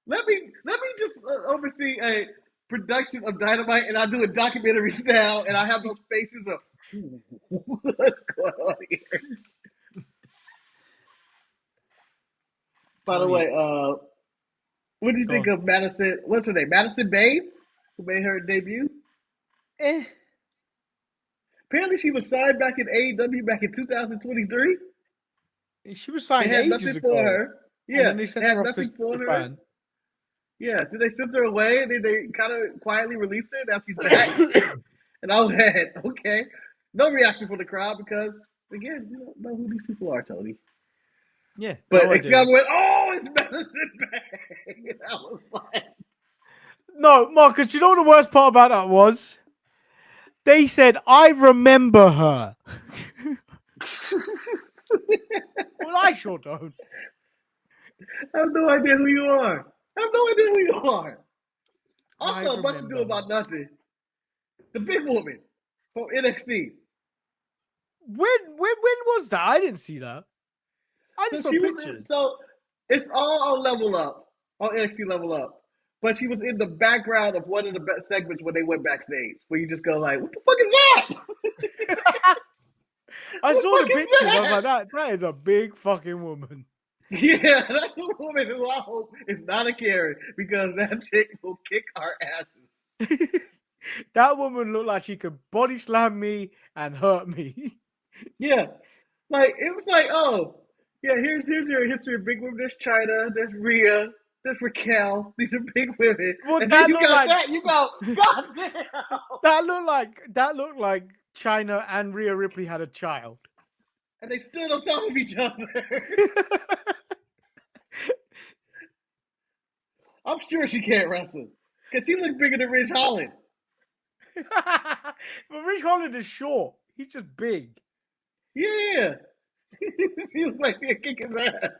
let me just oversee a production of Dynamite, and I'll do a documentary style, and I have those faces of what's going on here. By the way, what do you think of Madison? What's her name? Madison Babe, who made her debut. Apparently, she was signed back in AEW back in 2023. She was signed ages ago. For her. Yeah, they had nothing for her. Yeah, did they send her away and then they kind of quietly released her? Now she's back. And I went, okay. No reaction from the crowd because, again, you don't know who these people are, Tony. Yeah. But Excalibur went, oh, it's Madison Bay. I was like. No, Marcus, you know what the worst part about that was? They said, I remember her. Well, I sure don't. I have no idea who you are. Also, much to do about nothing. The big woman from NXT. When was that? I didn't see that. I just saw pictures. So it's all on Level Up, on NXT Level Up. But she was in the background of one of the best segments when they went backstage, where you just go like, "What the fuck is that?" I saw the pictures. I was like, that is a big fucking woman. Yeah, that's a woman who I hope is not a Karen because that chick will kick our asses. That woman looked like she could body slam me and hurt me. Yeah, like it was like, oh, yeah, here's your history of big women. There's Chyna, there's Rhea, there's Raquel. These are big women. Well, and then you got that. You go, God damn. That looked like Chyna and Rhea Ripley had a child. And they stood on top of each other. I'm sure she can't wrestle. Because she looks bigger than Ridge Holland. But Ridge Holland is short. He's just big. Yeah. She looks like she'll kick his ass.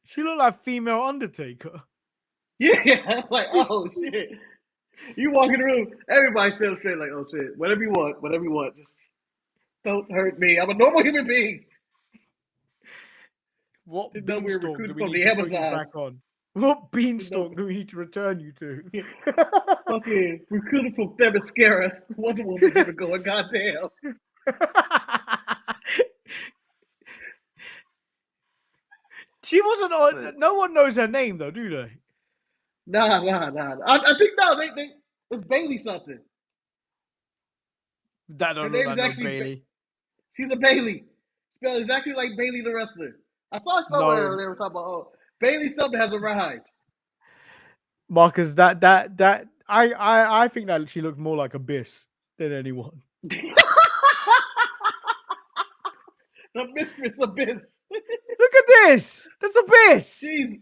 She looked like female Undertaker. Yeah. I was like, oh, shit. You walk in the room, everybody stands straight like, oh, shit. Whatever you want. Just don't hurt me. I'm a normal human being. What beanstalk do we need to put you back on? What beanstalk do we need to return you to? Okay, recruited from Themyscira. Wonder Woman's gonna go, goddamn. She wasn't on. No one knows her name though, do they? Nah. I think no, they it's Bailey something. That Her don't look name like is no actually Bailey. she's a Bailey. Spelled exactly like Bailey the wrestler. I saw it somewhere No, they were talking about Bailey something has arrived. Marcus. I think that she looked more like Abyss than anyone. The Mistress Abyss. Look at this. That's Abyss. Jeez.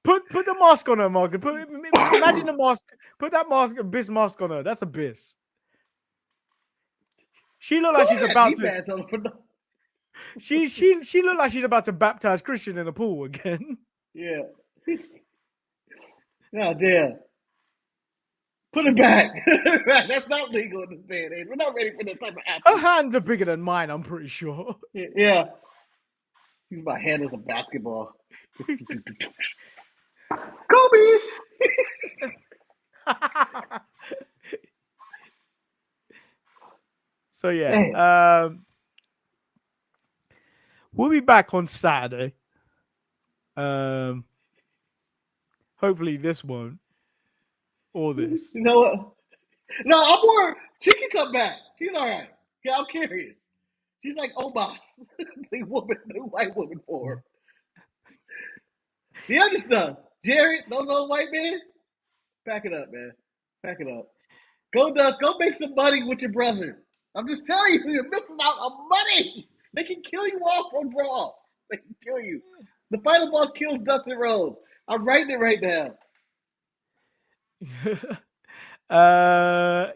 Put the mask on her, Marcus. Imagine the mask. Put that mask, Abyss mask on her. That's Abyss. She looked like she's about to. She looked like she's about to baptize Christian in a pool again. Yeah. God damn. Put it back. That's not legal in this day and age. We're not ready for this type of action. Her hands are bigger than mine, I'm pretty sure. Yeah. Use my hand as a basketball. Kobe! So yeah. We'll be back on Saturday. Hopefully this won't. Or this. You know what? No, I'm more. She can come back. She's all right. Yeah, I'm curious. She's like Omos, the white woman form. The other stuff, Jared, those old white men, pack it up, man. Pack it up. Go Dust. Go make some money with your brother. I'm just telling you, you're missing out on money. They can kill you off on Raw. They can kill you. The final boss kills Dustin Rhodes. I'm writing it right now.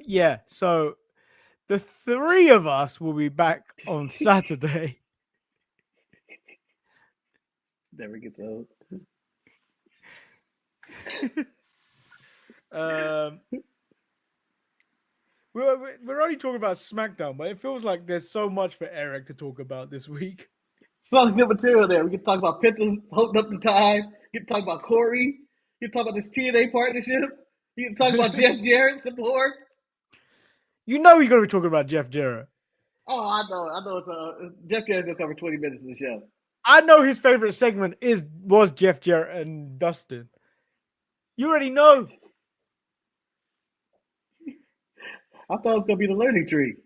Yeah. So the three of us will be back on Saturday. Never gets old. We're only talking about SmackDown, but it feels like there's so much for Eric to talk about this week. So much good material there. We can talk about Penta's holding up the time. We can talk about Corey. You can talk about this TNA partnership. You can talk about Jeff Jarrett some more. You know you're going to be talking about Jeff Jarrett. Oh, I know. Jeff Jarrett's going to cover 20 minutes of the show. I know his favorite segment was Jeff Jarrett and Dustin. You already know. I thought it was going to be the learning tree.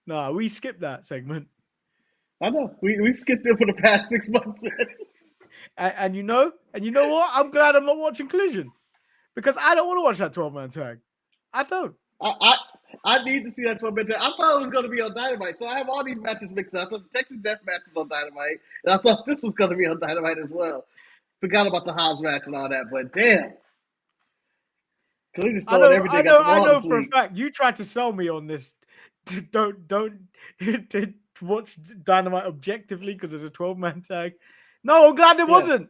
Nah, we skipped that segment. I know. We've skipped it for the past 6 months, man. And you know what? I'm glad I'm not watching Collision. Because I don't want to watch that 12-man tag. I don't. I need to see that 12-man tag. I thought it was going to be on Dynamite. So I have all these matches mixed up. I thought the Texas Death match was on Dynamite. And I thought this was going to be on Dynamite as well. Forgot about the Hobbs match and all that. But damn. Collision's throwing everything at the wall. I know for a fact you tried to sell me on this. Don't watch Dynamite objectively because there's a 12-man tag. No, I'm glad it wasn't.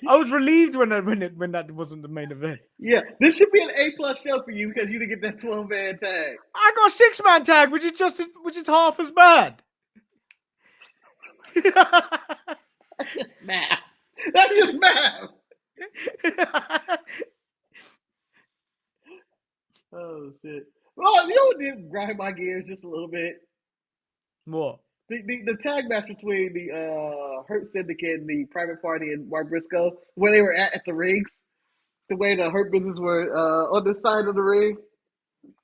I was relieved when that wasn't the main event. Yeah, this should be an A+ show for you because you didn't get that 12-man tag. I got a 6-man tag, which is half as bad. That's just math. That's just math. Oh shit! Well, you know what did grind my gears just a little bit? What? The tag match between the Hurt Syndicate and the Private Party and Mark Briscoe, where they were at the rings, the way the Hurt Business were on the side of the ring.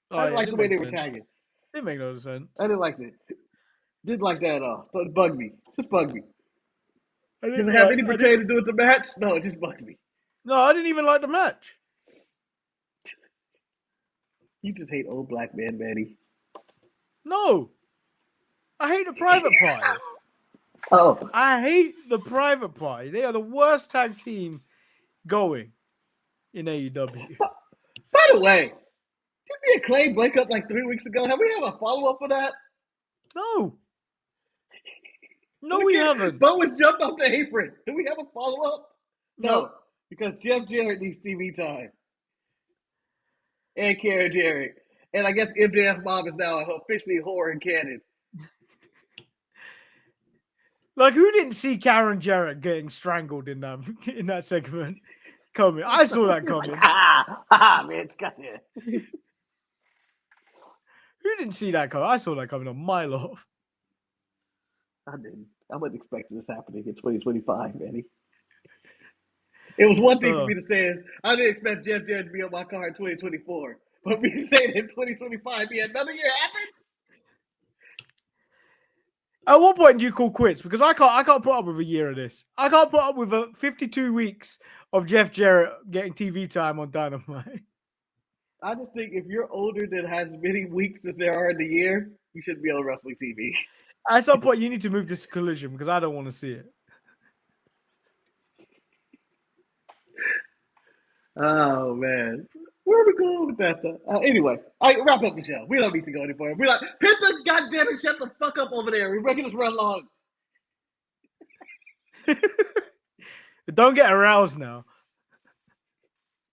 I didn't like the way they were tagging. Didn't make no sense. I didn't like it. Didn't like that at all. So it bugged me. Just bugged me. Did it have any pertaining to do with the match? No, it just bugged me. No, I didn't even like the match. You just hate old black man, Manny. No. I hate the Private Party. Oh. I hate the Private Party. They are the worst tag team going in AEW. By the way, did the Acclaim break up like 3 weeks ago? Have we have a follow-up for that? No. No, we haven't. Bowens jumped off the apron. Do we have a follow-up? No. Because Jeff Jarrett needs TV time. And Karen Jarrett. And I guess MJF Mom is now officially whore and canon. Like, who didn't see Karen Jarrett getting strangled in that segment coming? I saw that coming. Man, got there. Who didn't see that coming? I saw that coming a mile off. I didn't. I wasn't expecting this happening in 2025, Manny. It was one thing for me to say is I didn't expect Jeff Jarrett to be on my car in 2024. But me saying in 2025 be another year happen? At what point do you call quits? Because I can't put up with a year of this. I can't put up with 52 weeks of Jeff Jarrett getting TV time on Dynamite. I just think if you're older than has many weeks as there are in the year, you shouldn't be on wrestling TV. At some point, you need to move this to Collision because I don't want to see it. Oh man, where are we going with that though? Anyway, I wrap up the show. We don't need to go any further. We're like, Penta, goddamn it, shut the fuck up over there. We're making this run long. Don't get aroused now.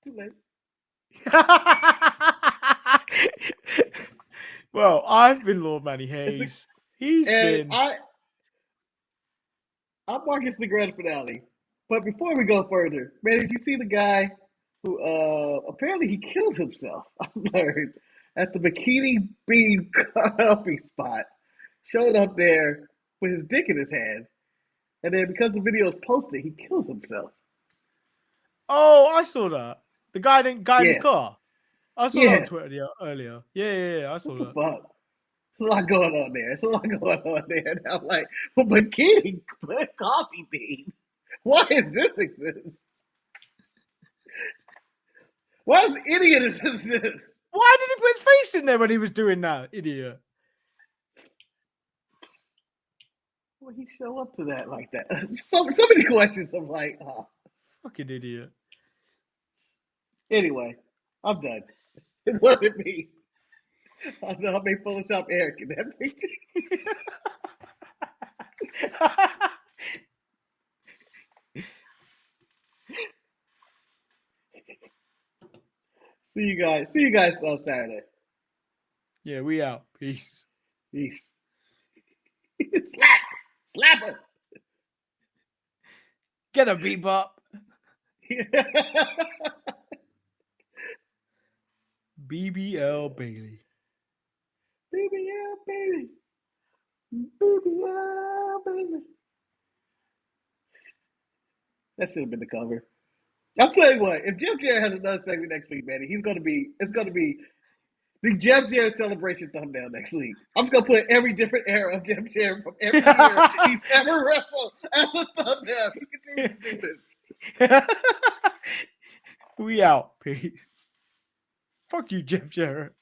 Too late. Well, I've been Lord Manny Hayes. I'm Marcus the grand finale. But before we go further, man, did you see the guy who apparently he killed himself? I learned at the Bikini Bean coffee spot. Showed up there with his dick in his hand, and then because the video is posted, he kills himself. Oh, I saw that. The guy in his car. I saw that on Twitter earlier. Yeah, I saw that. Fuck. There's a lot going on there. And I'm like, well, Bikini coffee bean. Why does this exist? Why is idiot is this? Why did he put his face in there when he was doing that, idiot? Well, he show up to that like that? So many questions. I'm like, oh. Fucking idiot. Anyway, I'm done. It wasn't me. I know I made Photoshop Eric in that picture. See you guys on Saturday. Yeah, we out. Peace. Slap her. Get a bebop. BBL Bailey. BBL Bailey. That should have been the cover. I'll tell you what, if Jeff Jarrett has another segment next week, man, it's gonna be the Jeff Jarrett celebration thumbnail next week. I'm just gonna put every different era of Jeff Jarrett from every year he's ever wrestled as a thumbnail. He continues to do this. We out. Peace. Fuck you, Jeff Jarrett.